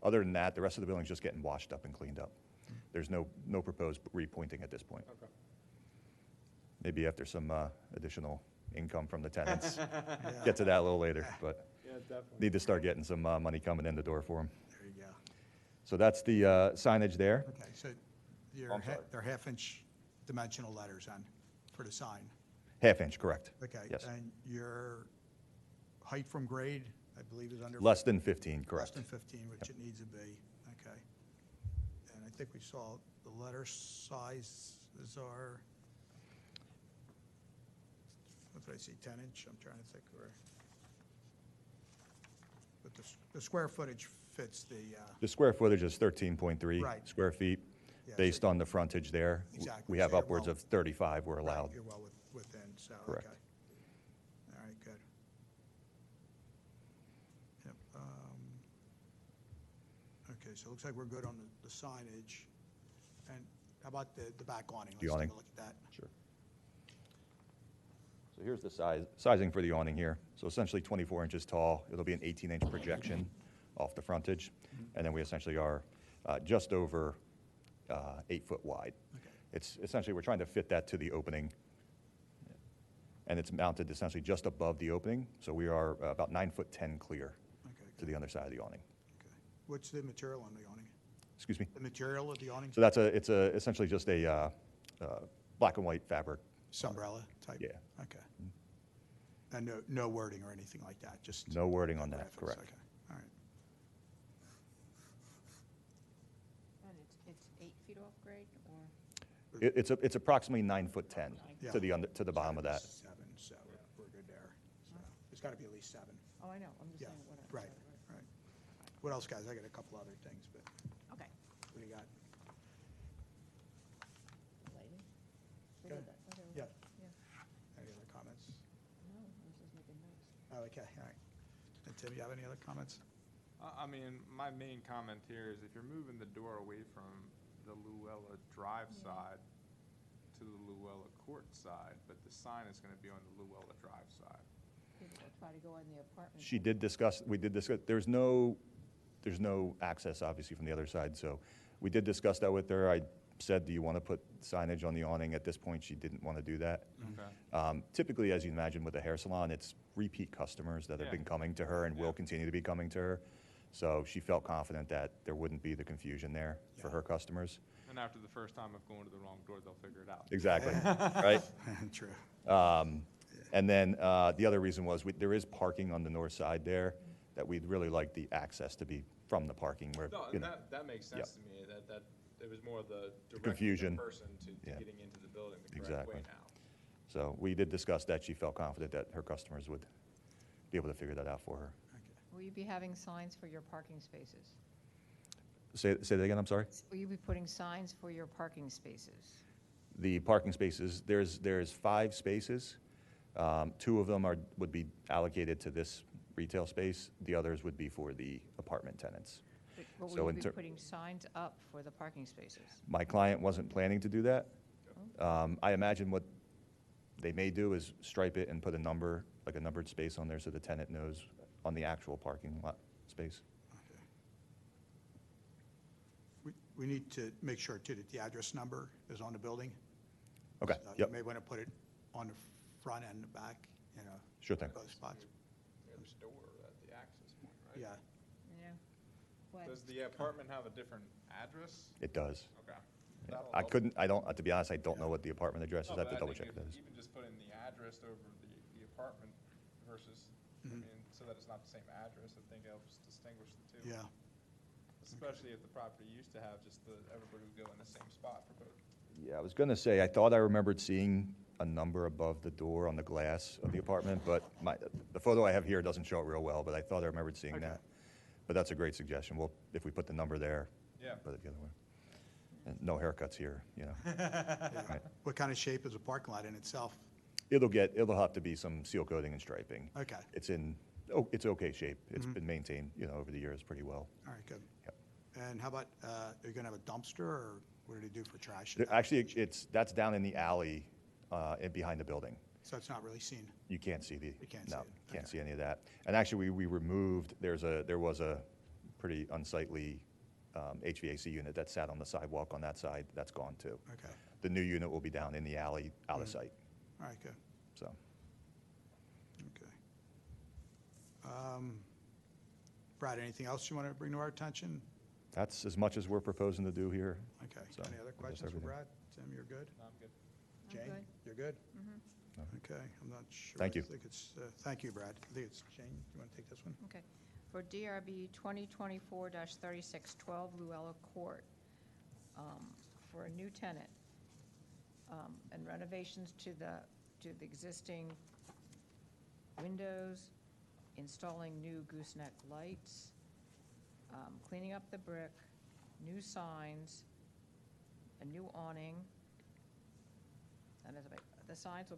Other than that, the rest of the building's just getting washed up and cleaned up. There's no proposed repointing at this point. Okay. Maybe after some additional income from the tenants. Get to that a little later, but Yeah, definitely. need to start getting some money coming in the door for them. There you go. So that's the signage there. Okay, so I'm sorry. they're half-inch dimensional letters on, for the sign. Half-inch, correct. Okay. Yes. And your height from grade, I believe, is under? Less than 15, Less correct. than 15, which it needs to be. Okay. And I think we saw the letter sizes are, what did I see, 10 inch? I'm trying to think where. But the square footage fits the, The square footage is 13.3 Right. square feet, Yeah, based so- on the frontage there. Exactly, We have so you're upwards well- of 35 we're right, allowed. you're well within, so, okay. Correct. All right, good. Yep. Okay, so it looks like we're good on the signage. And how about the back awning? The Let's awning. take a look at that. Sure. So here's the sizing for the awning here. So essentially 24 inches tall. It'll be an 18-inch projection off the frontage. And then we essentially are just over 8 foot wide. Okay. It's essentially, we're trying to fit that to the opening. And it's mounted essentially just above the opening. So we are about 9'10" clear Okay, to the underside of the awning. okay. What's the material on the awning? Excuse me? The material of the awning? So it's essentially just a black and white fabric. Umbrella type? Yeah. Okay. And no wording or anything like that, just? No wording on that, graphics, correct. Okay, all right. And it's 8 feet off grade, or? It's approximately 9'10" Yeah. to the bottom of that. 7, so we're good there. So it's got to be at least 7. Oh, I know, I'm just Yeah, saying what. right, right. What else, guys? I got a couple other things, but Okay. what do you got? Lighting? We Go did ahead. that. Okay, Yeah. Yeah. Any other comments? No, I was just making notes. Oh, okay, all right. And Tim, you have any other comments? I mean, my main comment here is if you're moving the door away from the Luella Drive side to the Luella Court side, but the sign is going to be on the Luella Drive side. People will try to go in the apartment. We did discuss, there's no access, obviously, from the other side, so we did discuss that with her. I said, do you want to put signage on the awning? At this point, she didn't want to do that. Okay. Typically, as you imagine with a hair salon, it's repeat customers that have Yeah. been coming to her and will continue to be coming to her. So she felt confident that there wouldn't be the confusion there for Yeah. her customers. And after the first time of going to the wrong door, they'll figure it out. Exactly, right? True. And then the other reason was there is parking on the north side there that we'd really like the access to be from the parking where, No, you know. that makes Yep. sense to me, that it was more the directing confusion. the person to Yeah. getting into the building the correct Exactly. way now. So we did discuss that. She felt confident that her customers would be able to figure that out for her. Will you be having signs for your parking spaces? Say that again, I'm sorry? Will you be putting signs for your parking spaces? The parking spaces, there's 5 spaces. 2 of them would be allocated to this retail space. The others would be for the apartment tenants. But So will in you be ter- putting signs up for the parking spaces? My client wasn't planning to do that. I imagine what they may do is stripe it and put a number, like a numbered space on there so the tenant knows on the actual parking lot space. we need to make sure too that the address number is on the building. Okay, So yep, You may want to put it on the front and the back, sure thing. both spots. Near the door at the access point, right? Yeah, Yeah. What? Does the apartment have a different address? It does. Okay. Yeah. That'll I help. couldn't, I don't, to be honest, I don't know what the apartment address is. No, I have but to double think check if those. Even just putting the address over the apartment versus, I mean, so that it's not the same address, I think helps distinguish the two. yeah. Especially if the property used to have just everybody would go in the same spot for both. Yeah, I was going to say, I thought I remembered seeing a number above the door on the glass of the apartment, but the photo I have here doesn't show it real well, but I thought I remembered seeing Okay. that. But that's a great suggestion. Well, if we put the number there, Yeah. put it the other way. And no haircuts here, Right. What kind of shape is a parking lot in itself? It'll have to be some seal coating and striping. Okay, It's okay shape. It's been maintained, over the years pretty well. all right, good. Yep. And how about, are you going to have a dumpster, or what do they do for trash? Actually, that's down in the alley behind the building. So it's not really seen? You can't see You can't see no, it. can't Okay. see any of that. And actually, we removed, there was a pretty unsightly HVAC unit that sat on the sidewalk on that side. That's gone too. Okay, The new unit will be down in the alley, out of sight, all right, good, so. okay. Brad, anything else you want to bring to our attention? That's as much as we're proposing to do here. Okay, So, any other that's questions for everything. Brad? Tim, you're good? No, I'm good. I'm Jane, good. you're good? No. Okay, I'm not sure. Thank you. I think it's, thank you, Brad. I think it's Jane, you want to take this one? Okay. For DRB 2024-3612 Luella Court, for a new tenant, and renovations to the existing windows, installing new gooseneck lights, cleaning up the brick, new signs, a new awning. And the signs are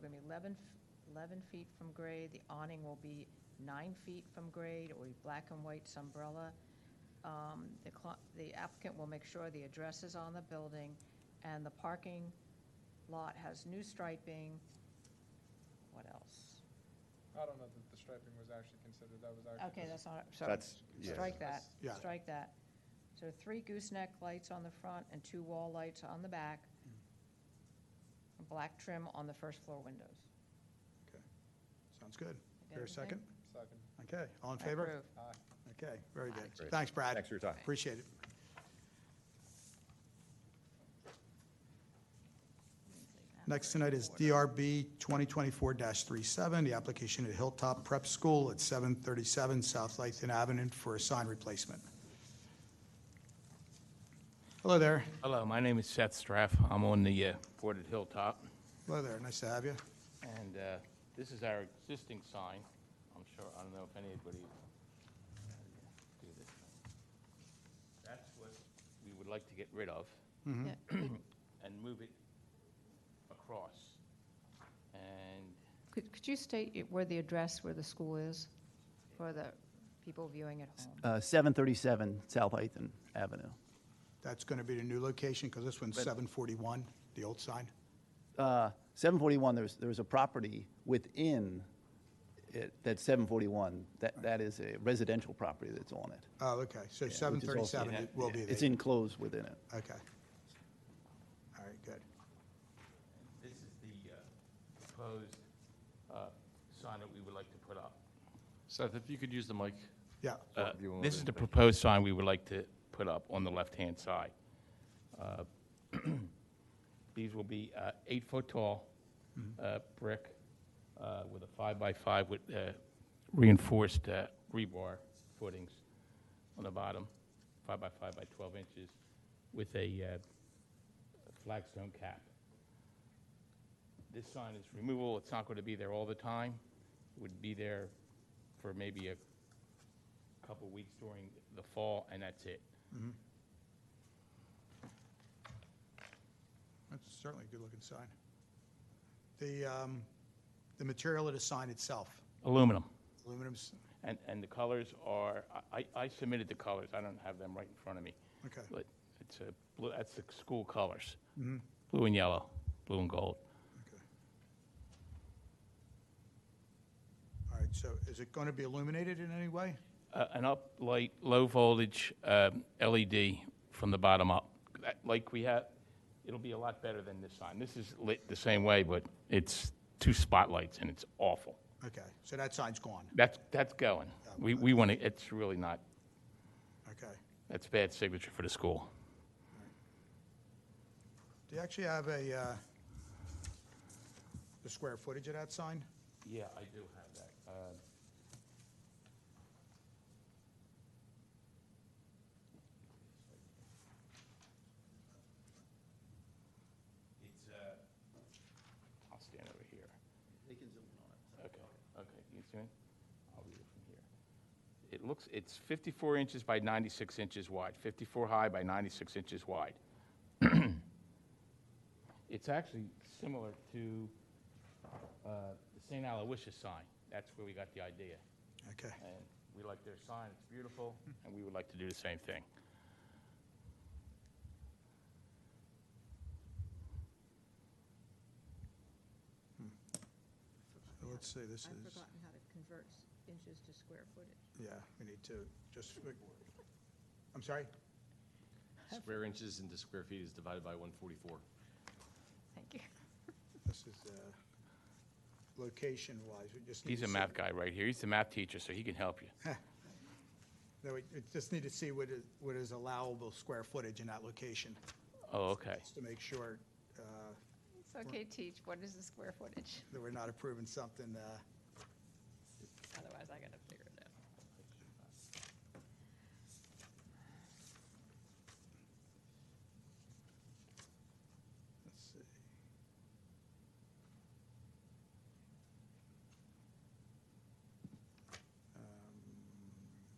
going to be 11 feet from grade. The awning will be 9 feet from grade. It will be black and white umbrella. The applicant will make sure the address is on the building, and the parking lot has new striping. What else? I don't know that the striping was actually considered, that was actually. Okay, that's not, so Yeah. strike that, Yeah. strike that. So 3 gooseneck lights on the front and 2 wall lights on the back. Black trim on the first floor windows. Okay, sounds good. Get There a second? Second. Okay, all in I favor? approve. Aye. Okay, very good. Great. Thanks, Brad. Thanks for your time. Appreciate it. Next tonight is DRB 2024-37, the application at Hilltop Prep School at 737 South Lathan Avenue for a sign replacement. Hello there. Hello, my name is Seth Straff. I'm on the board at Hilltop, Hello there, nice to have you. and this is our existing sign. I'm sure, I don't know if anybody do this. That's what we would like to get rid of Yeah. and move it across. And Could you state where the address, where the school is, for the people viewing at home? 737 South Lathan Avenue. That's going to be the new location, because this one's But- 741, the old sign. 741, there's a property within it, that's 741. That is a residential property that's on it. Oh, okay, so Yeah, which is 737 also- it will be It's there. enclosed within it. Okay. All right, good. this is the proposed sign that we would like to put up. Seth, if you could use the mic. Yeah, This is the proposed sign we would like to put up on the left-hand side. These will be 8-foot tall brick with a 5x5 with reinforced rebar footings on the bottom, 5x5 by 12 inches, with a flagstone cap. This sign is removable. It's not going to be there all the time. It would be there for maybe a couple weeks during the fall, and that's it. that's certainly a good-looking sign. The material of the sign itself, Aluminum. aluminum's, And the colors are, I submitted the colors. I don't have them right in front of me. okay. But it's a blue, that's the school colors. Blue and yellow, blue and gold. Okay. All right, so is it going to be illuminated in any way? An uplight, low voltage LED from the bottom up. Like we have, it'll be a lot better than this sign. This is lit the same way, but it's 2 spotlights, and it's awful. Okay, so that sign's gone. That's going. We want to, it's really not, Okay. that's bad signature for the school. Do you actually have the square footage of that sign? Yeah, I do have that. I'll stand over here. They can zoom in on it. Okay, you see it? I'll read it from here. It looks, it's 54 inches by 96 inches wide, 54 high by 96 inches wide. It's actually similar to the St. Aloysius sign. That's where we got the idea. Okay. And we like their sign, it's beautiful, and we would like to do the same thing. So let's see, this I've is, forgotten how to convert inches to square footage. yeah, we need to just, I'm sorry? Square inches into square feet is divided by 144. Thank you. This is location-wise, we just need He's to a see- math guy right here. He's the math teacher, so he can help you. No, we just need to see what is allowable square footage in that location, Oh, okay. just to make sure It's okay, teach, what is the square footage? that we're not approving something, Otherwise, I gotta figure it out. let's see.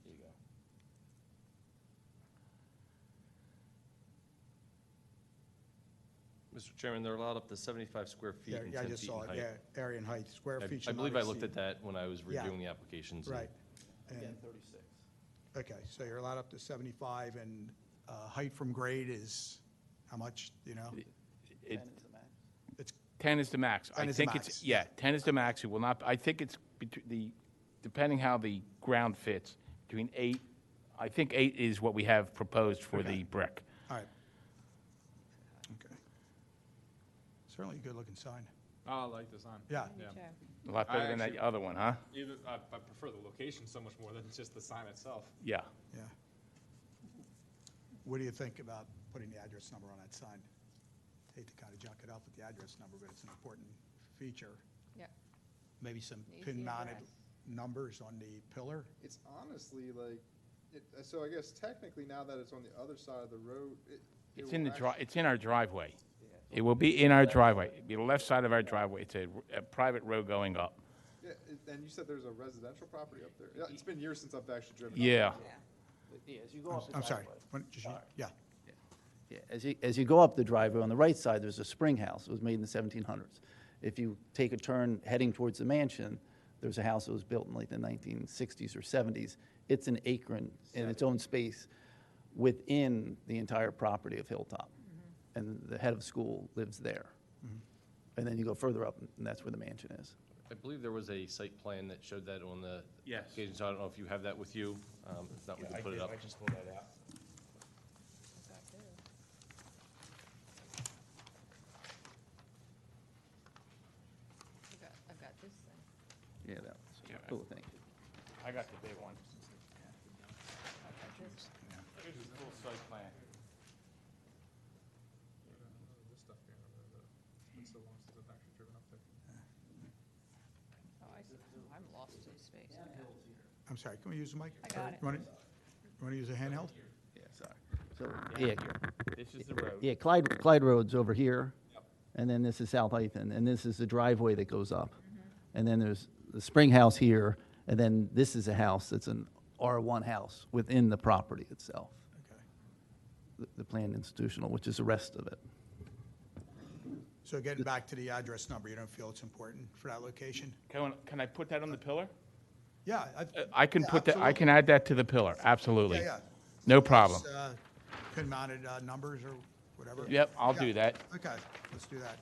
There you go. Mr. Chairman, they're allowed up to 75 square feet Yeah, and yeah, I 10 just feet in saw it, height. yeah, area and height, square feet I should not believe I looked at exceed- that when I was Yeah. reviewing the applications. and Right. Again, And- 36. Okay, so you're allowed up to 75, and height from grade is how much, do you know? 10 is the max. It's, 10 is the max. 10 I is the think max. it's, yeah, 10 is the max. It will not, I think it's depending how the ground fits, between 8, I think 8 is what we have proposed for Okay. the brick. all right. Okay. Certainly a good-looking sign. Oh, I like the sign. Yeah. Yeah. A lot better than that actually- other one, huh? Either, I prefer the location so much more than just the sign itself. Yeah. Yeah. What do you think about putting the address number on that sign? Hate to kind of junk it up with the address number, but it's an important feature. Yeah. Maybe some Needs the pin-mounted address. numbers on the pillar? It's honestly like, so I guess technically now that it's on the other side of the road, It's in the it's in our driveway. It will be in our driveway. It'll be the left side of our driveway. It's a private road going up. Yeah, and you said there's a residential property up there. Yeah, it's been years since I've actually driven up. Yeah. Yeah, as you go up the I'm sorry. driveway. Yeah, Yeah, as you go up the driveway, on the right side, there's a spring house. It was made in the 1700s. If you take a turn heading towards the mansion, there's a house that was built in like the 1960s or 70s. It's an acre in its own space within the entire property of Hilltop. And the head of school lives there. And then you go further up, and that's where the mansion is. I believe there was a site plan that showed that on the Yes. occasion, so I don't know if you have that with you. If not, we can put it up. I just pulled that out. I've got this thing. Yeah, that was, Yeah. cool, thank you. I got the big one. This. Here's the full site plan. This stuff here, it's so long since I've actually driven up there. Oh, I see. I'm lost in space. I'm sorry, can we use the mic? I got it. You want to use a handheld? Yeah, sorry. So, yeah, This is the road. yeah, Clyde Road's over here, and then this is South Hythen, and this is the driveway that goes up. And then there's the spring house here, and then this is a house that's an R1 house within the property itself, Okay. the planned institutional, which is the rest of it. So getting back to the address number, you don't feel it's important for that location? Can I put that on the pillar? Yeah. I can yeah, put that, I absolutely. can add that to the pillar, absolutely. Yeah, yeah. No problem. It's, Pin-mounted numbers or whatever? Yep, I'll Yeah. do that. Okay, let's do that.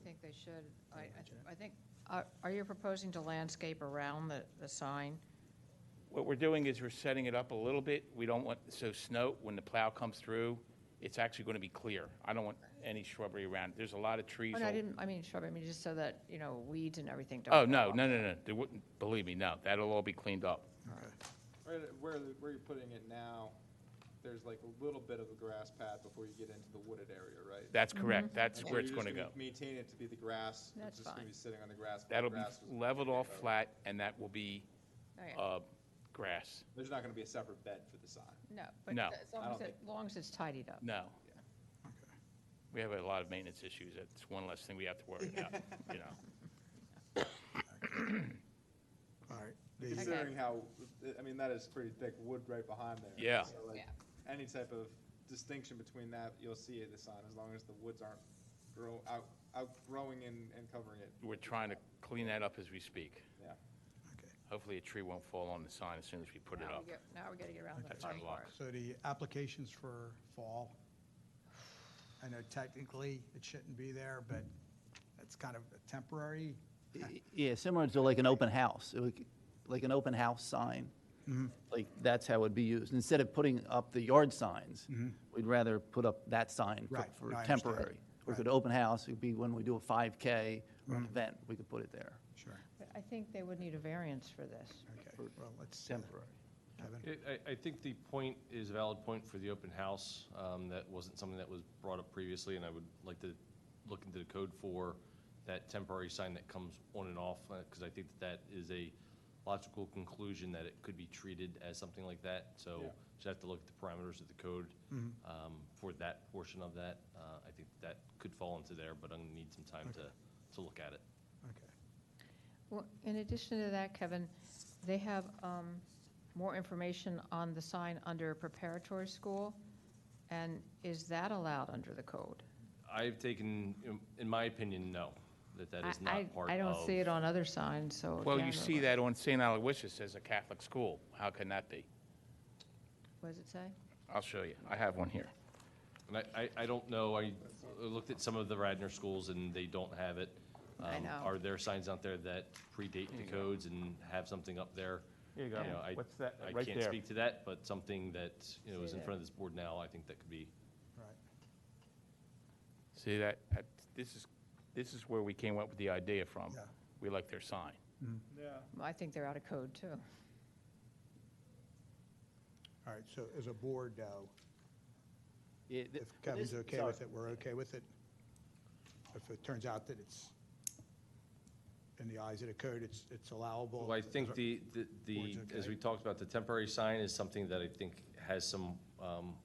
think they should. I think, are you proposing to landscape around the sign? What we're doing is we're setting it up a little bit. We don't want, so snow, when the plow comes through, it's actually going to be clear. I don't want any shrubbery around. There's a lot of trees. Oh, no, I mean shrubbery, I mean just so that, weeds and everything don't. Oh, grow no, up. no. There wouldn't, believe me, no. That'll all be cleaned up. Right at where you're putting it now, there's like a little bit of a grass pad before you get into the wooded area, right? That's correct. That's And so where it's you're going to just go. Maintain it to be the grass. That's It's just gonna fine. be sitting on the grass. but the That'll be grass was- leveled off flat, and that will be Oh, yeah. grass. There's not gonna be a separate bed for the sign. No, but No. as long as it's tidied up. No. We have a lot of maintenance issues. That's one less thing we have to worry about, All right. Considering how, I mean, that is pretty thick wood right behind there. Yeah. So like, any type of distinction between that, you'll see in the sign, as long as the woods aren't outgrowing and covering it. We're trying to clean that up as we speak. Yeah. Okay. Hopefully a tree won't fall on the sign as soon as we put it Now up. we gotta get around the That's fun our luck. part. So the applications for fall, I know technically it shouldn't be there, but it's kind of a temporary. Yeah, similar to like an open house, like an open house sign. Like, that's how it would be used. Instead of putting up the yard signs, we'd rather put up that sign Right. for No, I understand. temporary. Or Right. could open house, it'd be when we do a 5K or an event, we could put it there. Sure. But I think they would need a variance for this. Okay, well, let's. Temporary. Kevin? I think the point is a valid point for the open house. That wasn't something that was brought up previously, and I would like to look into the code for that temporary sign that comes on and off, because I think that is a logical conclusion that it could be treated as something like that. So Yeah. just have to look at the parameters of the code for that portion of that. I think that could fall into there, but I'm going to need some time to look at it. Okay. Well, in addition to that, Kevin, they have more information on the sign under preparatory school, and is that allowed under the code? I've taken, in my opinion, no, that is not part of. I don't see it on other signs, so. Well, you again, see that on St. Aloysius as a Catholic school. How can that be? What does it say? I'll show you. I have one here. And I don't know, I looked at some of the Radnor schools and they don't have it. I know. Are there signs out there that predate the codes and have something up there? Here you go. I- What's that? I Right can't there. speak to that, but something that, is in there. front of this board now, I think that could be. Right. See that? This is where we came up with the idea from. Yeah. We like their sign. Yeah. Well, I think they're out of code, too. All right, so as a board, though, Yeah, if Kevin's okay with it, we're okay with it? If it turns out that it's, in the eyes of the code, it's allowable? Well, I think the, Board's as okay? we talked about, the temporary sign is something that I think has some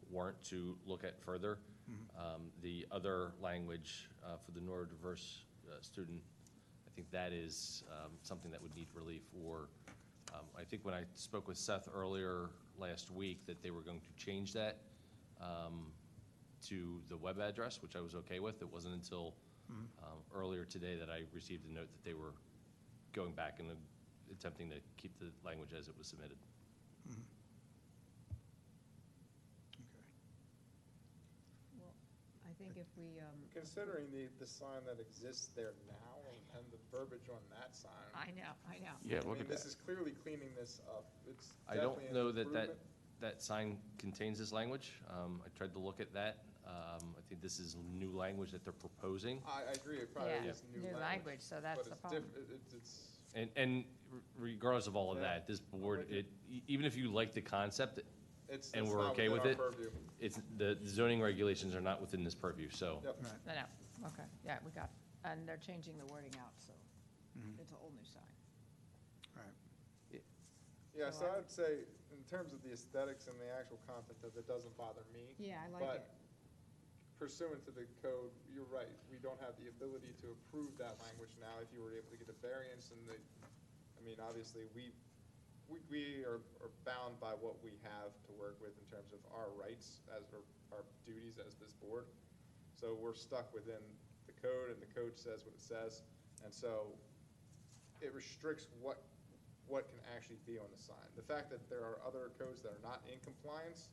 warrant to look at further. The other language for the neurodiverse student, I think that is something that would need relief, or I think when I spoke with Seth earlier last week, that they were going to change that to the web address, which I was okay with. It wasn't until earlier today that I received a note that they were going back and attempting to keep the language as it was submitted. Well, I think if we, Considering the sign that exists there now and the verbiage on that sign. I know. Yeah, I look mean, at this that. is clearly cleaning this up. It's I definitely don't an know that improvement. that sign contains this language. I tried to look at that. I think this is new language that they're proposing. I agree, it probably Yeah, is new new language, so that's but the it's problem. it's, And regardless of all of Yeah. that, this board, with you. even if you like the concept, it's and it's we're not okay within with our it, purview. it's, the zoning regulations are not within this purview, so. Yep. Right. No, okay, yeah, we got, and they're changing the wording out, so it's a whole new sign. Right. Yeah, So so I'd say, in terms of the aesthetics and the actual content of it, doesn't bother me. Yeah, I like But it. pursuant to the code, you're right, we don't have the ability to approve that language now. If you were able to get a variance and I mean, obviously, we are bound by what we have to work with in terms of our rights as our duties as this board. So we're stuck within the code, and the code says what it says. And so it restricts what can actually be on the sign. The fact that there are other codes that are not in compliance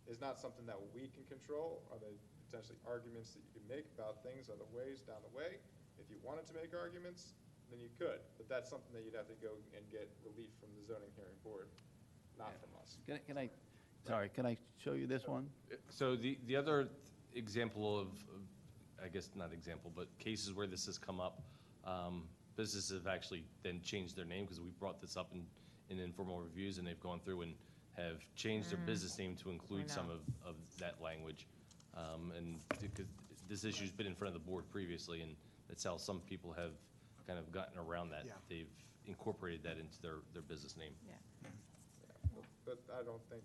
is not something that we can control. Are they potentially arguments that you can make about things other ways down the way? If you wanted to make arguments, then you could, but that's something that you'd have to go and get relief from the zoning hearing board, not from us. Can I show you this one? So the other example of, I guess not example, but cases where this has come up, businesses have actually then changed their name, because we brought this up in informal reviews, and they've gone through and have changed their business name to include some of that language. And because this issue's been in front of the board previously, and that's how some people have kind of gotten around that. Yeah. They've incorporated that into their business name. Yeah. But I don't think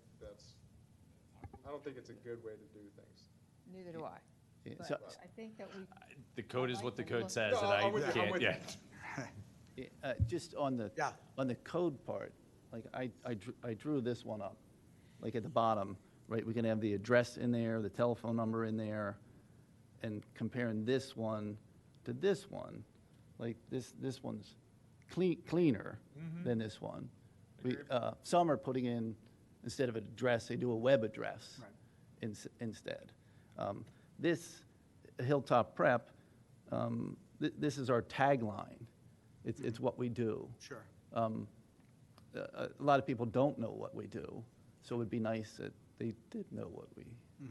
it's a good way to do things. Neither do I. Yeah, But so- I think that we, The code is like what the the code look. says, No, and I'm I with you, I'm can't, with yeah. you. Just on the, Yeah. on the code part, like, I drew this one up, like at the bottom, right? We can have the address in there, the telephone number in there, and comparing this one to this one, like, this one's cleaner than this one. Agreed. Some are putting in, instead of an address, they do a web address Right. instead. This Hilltop Prep, this is our tagline. It's what we do. Sure. A lot of people don't know what we do, so it would be nice that they did know what we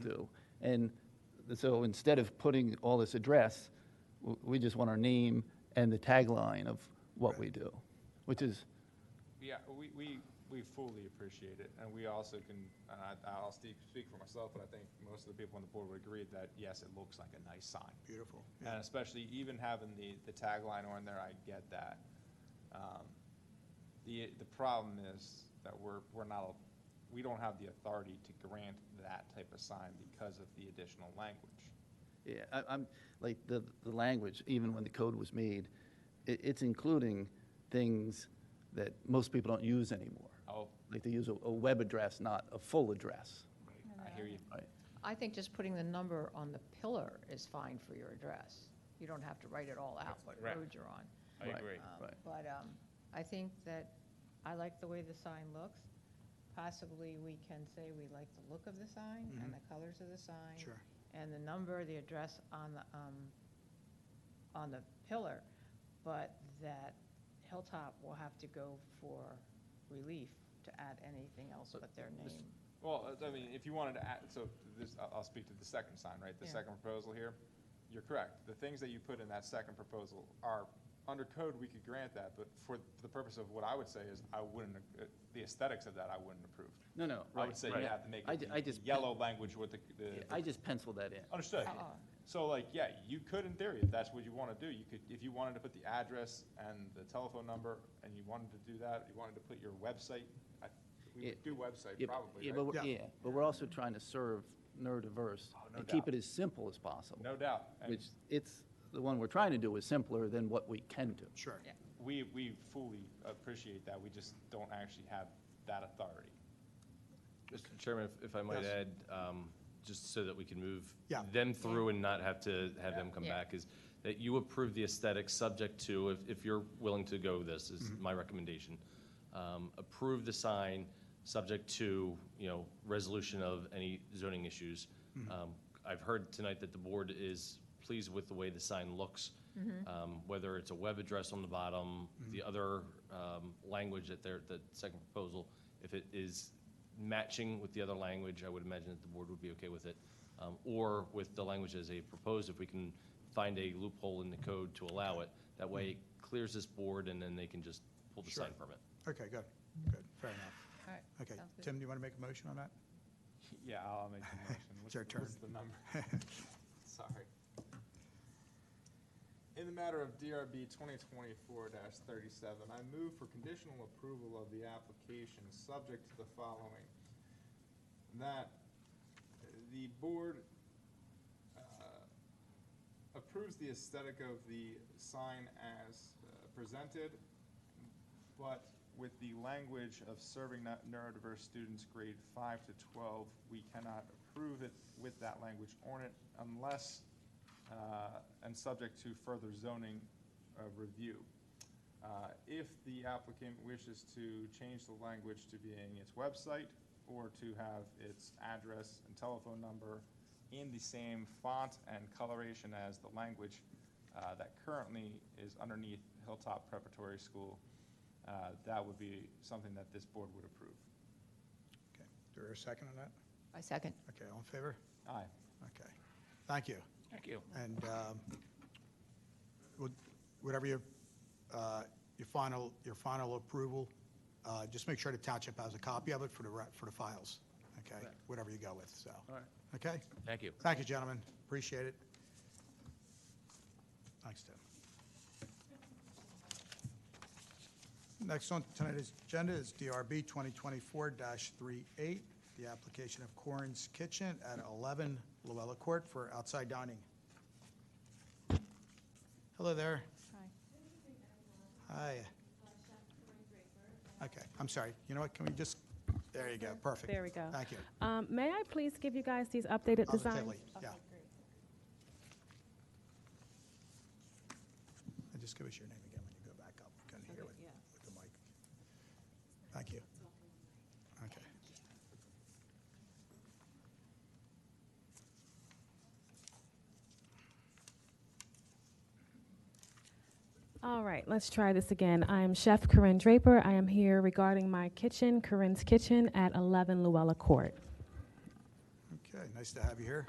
do. And so instead of putting all this address, we just want our name and the tagline of what we do, which is, Yeah, we fully appreciate it, and we also can, I'll speak for myself, but I think most of the people on the board would agree that, yes, it looks like a nice sign. Beautiful. And especially even having the tagline on there, I get that. The problem is that we don't have the authority to grant that type of sign because of the additional language. yeah, I'm, like, the language, even when the code was made, it's including things that most people don't use anymore. Oh, Like, they use a web address, not a full address. I hear you. Right. I think just putting the number on the pillar is fine for your address. You don't have to write it all out, what correct. road you're on. I Right. agree. Right. But I think that, I like the way the sign looks. Possibly, we can say we like the look of the sign and the colors of the sign. Sure. And the number, the address on the pillar, but that Hilltop will have to go for relief to add anything else but their name. Well, I mean, if you wanted to add, so this, I'll speak to the second sign, right? The Yeah. second proposal here. You're correct. The things that you put in that second proposal are, under code, we could grant that, but for the purpose of what I would say is, I wouldn't, the aesthetics of that, I wouldn't approve. No, no, I right. would say you right. have to make I it ju- I the just yellow language with the. I just penciled that in. Understood. Uh-uh. So like, yeah, you could in theory, if that's what you want to do, you could, if you wanted to put the address and the telephone number, and you wanted to do that, you wanted to put your website, we would do website Yeah, probably, yeah, right? but Yeah. but we're also trying to serve neurodiverse Oh, no and keep doubt. it as simple as possible. No doubt. And Which, the one we're trying to do is simpler than what we can do. Sure. Yeah. we fully appreciate that, we just don't actually have that authority. Mr. Chairman, if I might Yes. add, just so that we can move Yeah. them through and not have to have them come Yeah. back, is that you approve the aesthetics subject to, if you're willing to go this, is my recommendation. Approve the sign, subject to, resolution of any zoning issues. I've heard tonight that the board is pleased with the way the sign looks, whether it's a web address on the bottom, the other language that second proposal, if it is matching with the other language, I would imagine that the board would be okay with it. Or with the language as they proposed, if we can find a loophole in the code to allow it, that way it clears this board, and then they can just pull the Sure. sign permit. Okay, good, fair enough. All right. Okay, Sounds good. Tim, do you want to make a motion on that? Yeah, I'll make the motion. It's your turn. What's the number? Sorry. In the matter of DRB 2024-37, I move for conditional approval of the application, subject to the following. That the board approves the aesthetic of the sign as presented, but with the language of serving neurodiverse students grade 5 to 12, we cannot approve it with that language on it unless, and subject to further zoning review. If the applicant wishes to change the language to being its website, or to have its address and telephone number in the same font and coloration as the language, that currently is underneath Hilltop Preparatory School, that would be something that this board would approve. Okay, is there a second on that? I second. Okay, all in favor? Aye. Okay, thank you. Thank you. And whatever your final approval, just make sure the township has a copy of it for the files, okay? Correct. Whatever you go with, so. All right. Okay? Thank you. Thank you, gentlemen. Appreciate it. Thanks, Tim. Next on tonight's agenda is DRB 2024-38, the application of Corin's Kitchen at 11 Luella Court for outside dining. Hello there. Hi. Okay, I'm sorry. You know what, can we just, there you go, perfect. There we go. Thank you. May I please give you guys these updated designs? Positively, yeah. And just give us your name again when you go back up. Couldn't hear with the mic. Thank you. Okay. All right, let's try this again. I am Chef Corinne Draper. I am here regarding my kitchen, Corinne's Kitchen at 11 Luella Court. Okay, nice to have you here.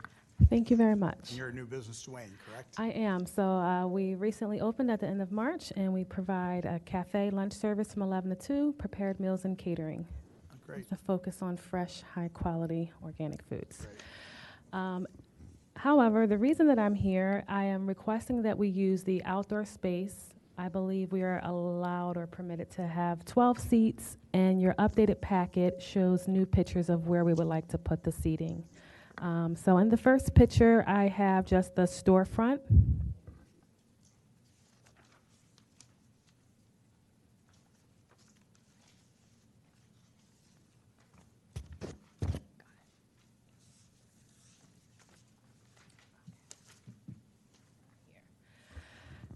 Thank you very much. And you're a new business to Wayne, correct? I am. So we recently opened at the end of March, and we provide a cafe lunch service from 11 to 2, prepared meals and catering. Oh, great. With a focus on fresh, high-quality organic foods. Great. However, the reason that I'm here, I am requesting that we use the outdoor space. I believe we are allowed or permitted to have 12 seats, and your updated packet shows new pictures of where we would like to put the seating. So in the first picture, I have just the storefront.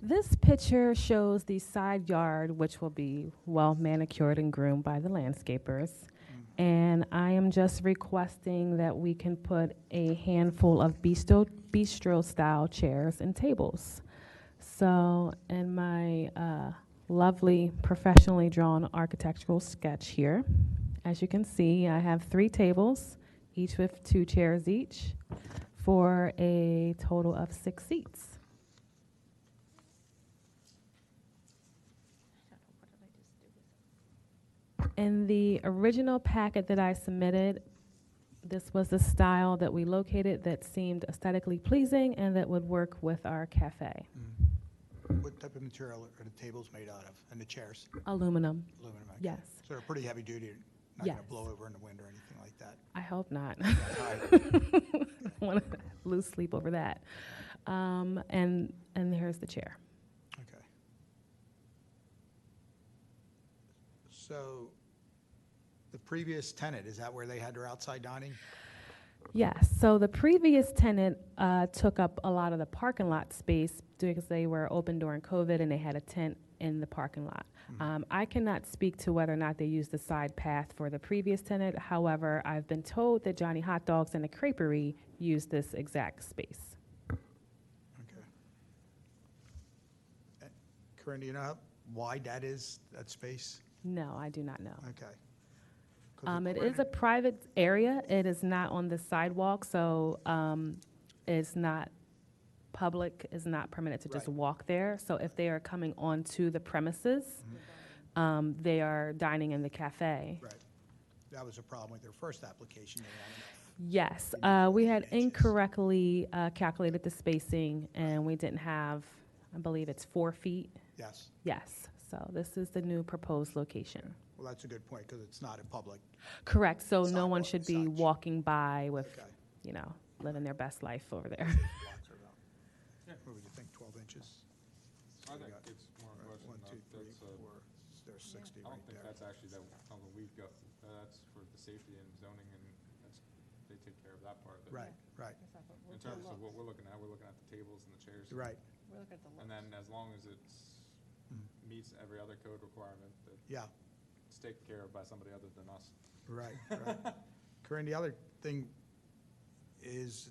This picture shows the side yard, which will be well manicured and groomed by the landscapers. And I am just requesting that we can put a handful of bistro-style chairs and tables. So in my lovely, professionally drawn architectural sketch here, as you can see, I have 3 tables, each with 2 chairs each, for a total of 6 seats. In the original packet that I submitted, this was the style that we located that seemed aesthetically pleasing and that would work with our cafe. What type of material are the tables made out of, and the chairs? Aluminum. Aluminum, okay. Yes. So they're pretty heavy duty, not Yes. going to blow over in the wind or anything like that? I hope not. Right. I want to lose sleep over that. And here's the chair. Okay. So the previous tenant, is that where they had their outside dining? Yes, so the previous tenant took up a lot of the parking lot space because they were open during COVID and they had a tent in the parking lot. I cannot speak to whether or not they used the side path for the previous tenant. However, I've been told that Johnny Hot Dogs and the Creperie used this exact space. Okay. Corinne, do you know how wide that is, that space? No, I do not know. Okay. 'Cause It is a private area. It is not on the sidewalk, so it's not public, is not permitted to just Right. walk there. So if they are coming onto the premises, they are dining in the cafe. Right. That was a problem with their first application. They wanted enough. Yes, You need we 15 had inches. incorrectly calculated the spacing, and we didn't have, I believe it's 4 feet. Yes. Yes, so this is the new proposed location. Well, that's a good point, because it's not a public. Correct, so no one Sidewalk should and be such. walking by with, Okay. you know, living their best life over there. Blocks are about, what would you think, 12 inches? I So we think got it's more a Right, question 1, 2, of 3, that's, 4, there's 60 I right don't think there. that's actually something we go, that's for the safety and zoning, and that's, they take care of that part of it. Right, right, In terms of what we're looking at the tables and the chairs. right, We're looking at the And looks. then as long as it's, meets every other code requirement, that yeah, it's taken care of by somebody other than us. right, right. Corinne, the other thing is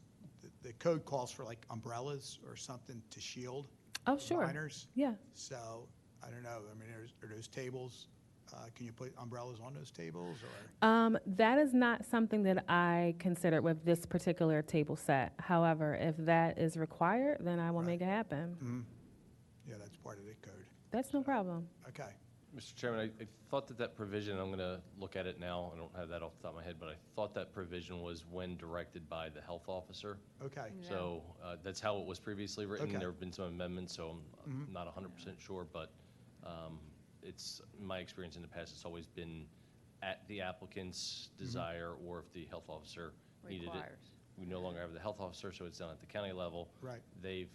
the code calls for like umbrellas or something to shield. Oh, sure. diners. Yeah. So, I don't know, I mean, are those tables, can you put umbrellas on those tables, or? That is not something that I considered with this particular table set. However, if that is required, then I will Right. make it happen. Mhm. Yeah, that's part of the code. That's no problem. Okay. Mr. Chairman, I thought that provision, I'm going to look at it now, I don't have that off the top of my head, but I thought that provision was when directed by the health officer. Okay. Yeah. So that's how it was previously written. Okay. There have been some amendments, so I'm Mhm. not 100% sure, but it's, in my experience in the past, it's always been at the applicant's desire, or if the health officer needed it. Requires. We no longer have the health officer, so it's done at the county level. Right. They've,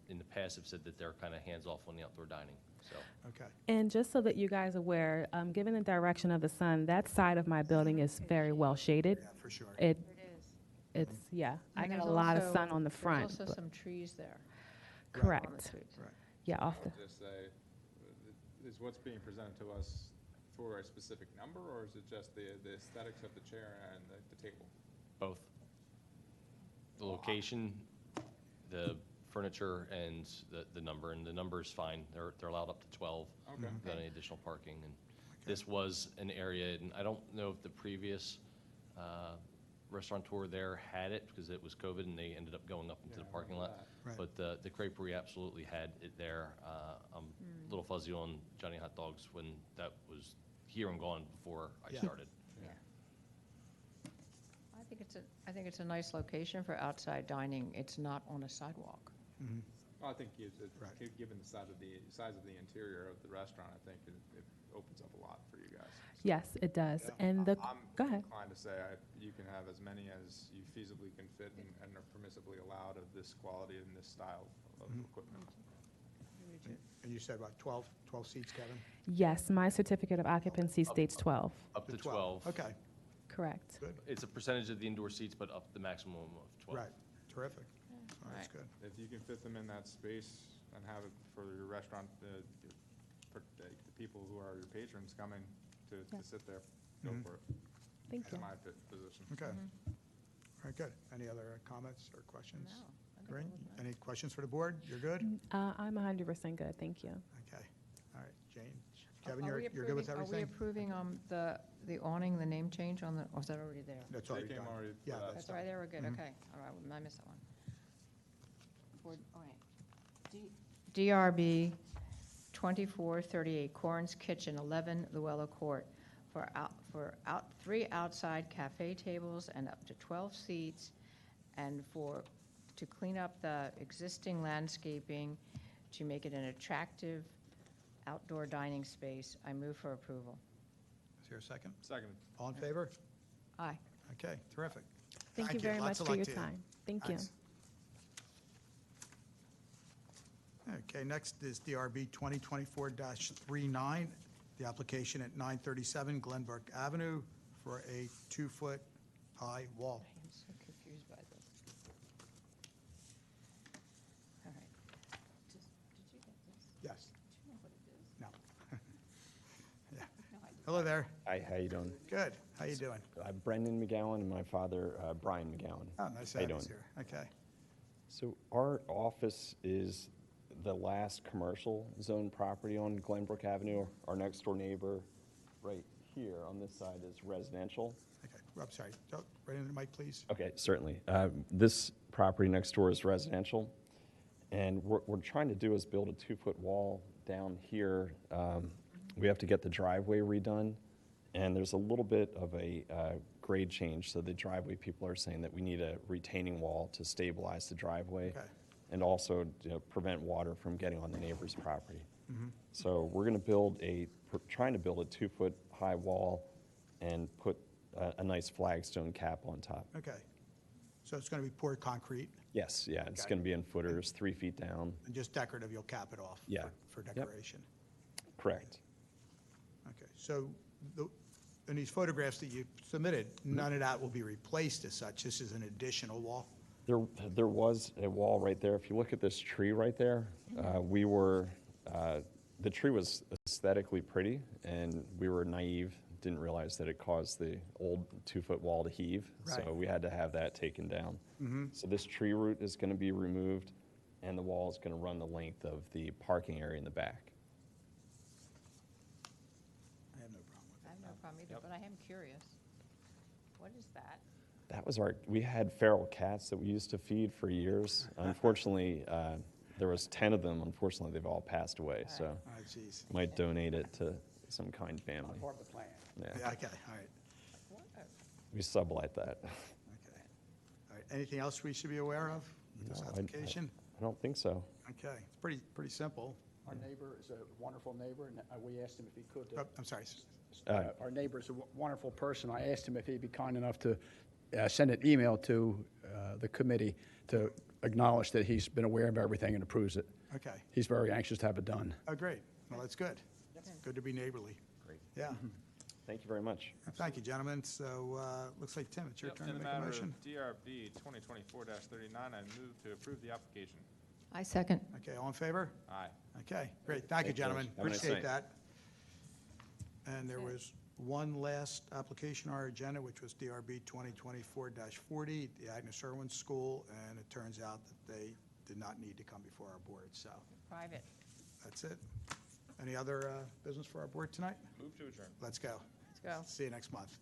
in the past, have said that they're kind of hands-off on the outdoor dining, so. Okay. And just so that you guys are aware, given the direction of the sun, that side of my building is very well shaded. Yeah, for sure. It, It is. it's, yeah, I And get a there's lot of also- sun on the front. There's also but- some trees there. Correct. On the streets. Right. Yeah, I off the, would just say, is what's being presented to us for a specific number, or is it just the aesthetics of the chair and the table? Both. The location, the furniture, and the number, and the number is fine. They're allowed up to 12 Okay. without any additional parking. And this was an area, and I don't know if the previous restaurateur there had it, because it was COVID, and they ended up going up into Yeah, the I parking remember lot. Right. But the creperie absolutely had it there. I'm a little fuzzy on Johnny Hot Dogs when that was here and gone before I Yeah. started. I think it's a nice location for outside dining. It's not on a sidewalk. Mhm. Well, I think Right. given the size of the interior of the restaurant, I think it opens up a lot for you guys. yes, it does. Yeah. And the, I'm go ahead. inclined to say you can have as many as you feasibly can fit and are permissibly allowed of this quality and this style of equipment. And you said about 12 seats, Kevin? Yes, my certificate of occupancy states 12. Up to 12. Okay, Correct. good. It's a percentage of the indoor seats, but up the maximum of 12. Right, terrific. Oh, that's Right. good. If you can fit them in that space and have it for your restaurant, for the people who are your patrons coming to sit there, go Mhm. for it. Thank That's you. my position. Okay. All right, good. Any other comments or questions? No, I think it Corinne, was nice. any questions for the board? You're good? I'm 100% good, thank you. Okay. All right, Jane. Kevin, Are we you're good with approving- everything? Are we approving the awning, the name change on the, or is that already there? That's They already came done. already Yeah, for that. that's That's right, there, we're good, Mhm. okay. All right, I missed that one. All right. DRB 2438, Corn's Kitchen, 11 Luella Court, for 3 outside cafe tables and up to 12 seats, and to clean up the existing landscaping to make it an attractive outdoor dining space. I move for approval. Is there a second? Second. All in favor? Aye. Okay, terrific. Thank you very much Lots of for luck your to you. time. Thank you. Thanks. Okay, next is DRB 2024-39, the application at 937 Glenbrook Avenue for a 2-foot-high wall. I am so confused by this. All right. Did you get this? Yes. Do you know what it is? No. Yeah. No, I didn't. Hello there. Hi, how you doing? Good. How you doing? I'm Brendan McGowan and my father, Brian McGowan. Oh, nice to How you have you doing? here. Okay. So our office is the last commercial zone property on Glenbrook Avenue. Our next door neighbor right here on this side is residential. Okay. I'm sorry. Right into the mic, please. Okay, certainly. This property next door is residential, and what we're trying to do is build a 2-foot wall down here. We have to get the driveway redone, and there's a little bit of a grade change, so the driveway people are saying that we need a retaining wall to stabilize the driveway. Okay. And also prevent water from getting on the neighbor's property. Mm-hmm. So we're going to trying to build a 2-foot-high wall and put a nice flagstone cap on top. Okay. So it's going to be poured concrete Yes, yeah, it's Okay. going to be in footers, 3 feet down. and just decorative, you'll cap it off Yeah. for Yep. decoration. Correct. Okay. So in these photographs that you submitted, none of that will be replaced as such. This is an additional wall? There was a wall right there. If you look at this tree right there, the tree was aesthetically pretty, and we were naive, didn't realize that it caused the old 2-foot wall to heave. So Right. we had to have that taken down. Mm-hmm. So this tree root is going to be removed. and the wall is going to run the length of the parking area in the back. I have no problem with I have no problem either, but I am curious. What is that? That was we had feral cats that we used to feed for years. Unfortunately, there was 10 of them. Unfortunately, they've all passed away, so it. Oh, jeez. might donate it to some kind family. Part of the plan. Yeah, Yeah, okay, all right, we sublight that. okay. All right, anything else we should be aware of with this No, application? I don't think so. Okay, it's pretty simple. Our neighbor is a wonderful neighbor, and we asked him if he could. Oh, I'm sorry. Our neighbor is a wonderful person. I asked him if he'd be kind enough to send an email to the committee to acknowledge that he's been aware of everything and approves it. Okay. He's very anxious to have it done. Oh, great. Well, that's good. Good to be neighborly. Great. Yeah. Thank you very much. Thank you, gentlemen. So, looks like, Tim, it's your turn to In the make a matter motion. of DRB 2024-39, I move to approve the application. I second. Okay, all in favor? Aye. Okay, great. Thank you, Thank you. gentlemen. Have a nice Appreciate night. that. And there was one last application on our agenda, which was DRB 2024-40, the Agnes Irwin School, and it turns out that they did not need to come before our board, so Private. that's it. Any other business for our board tonight? Move to adjourn. Let's go. Let's go. See you next month.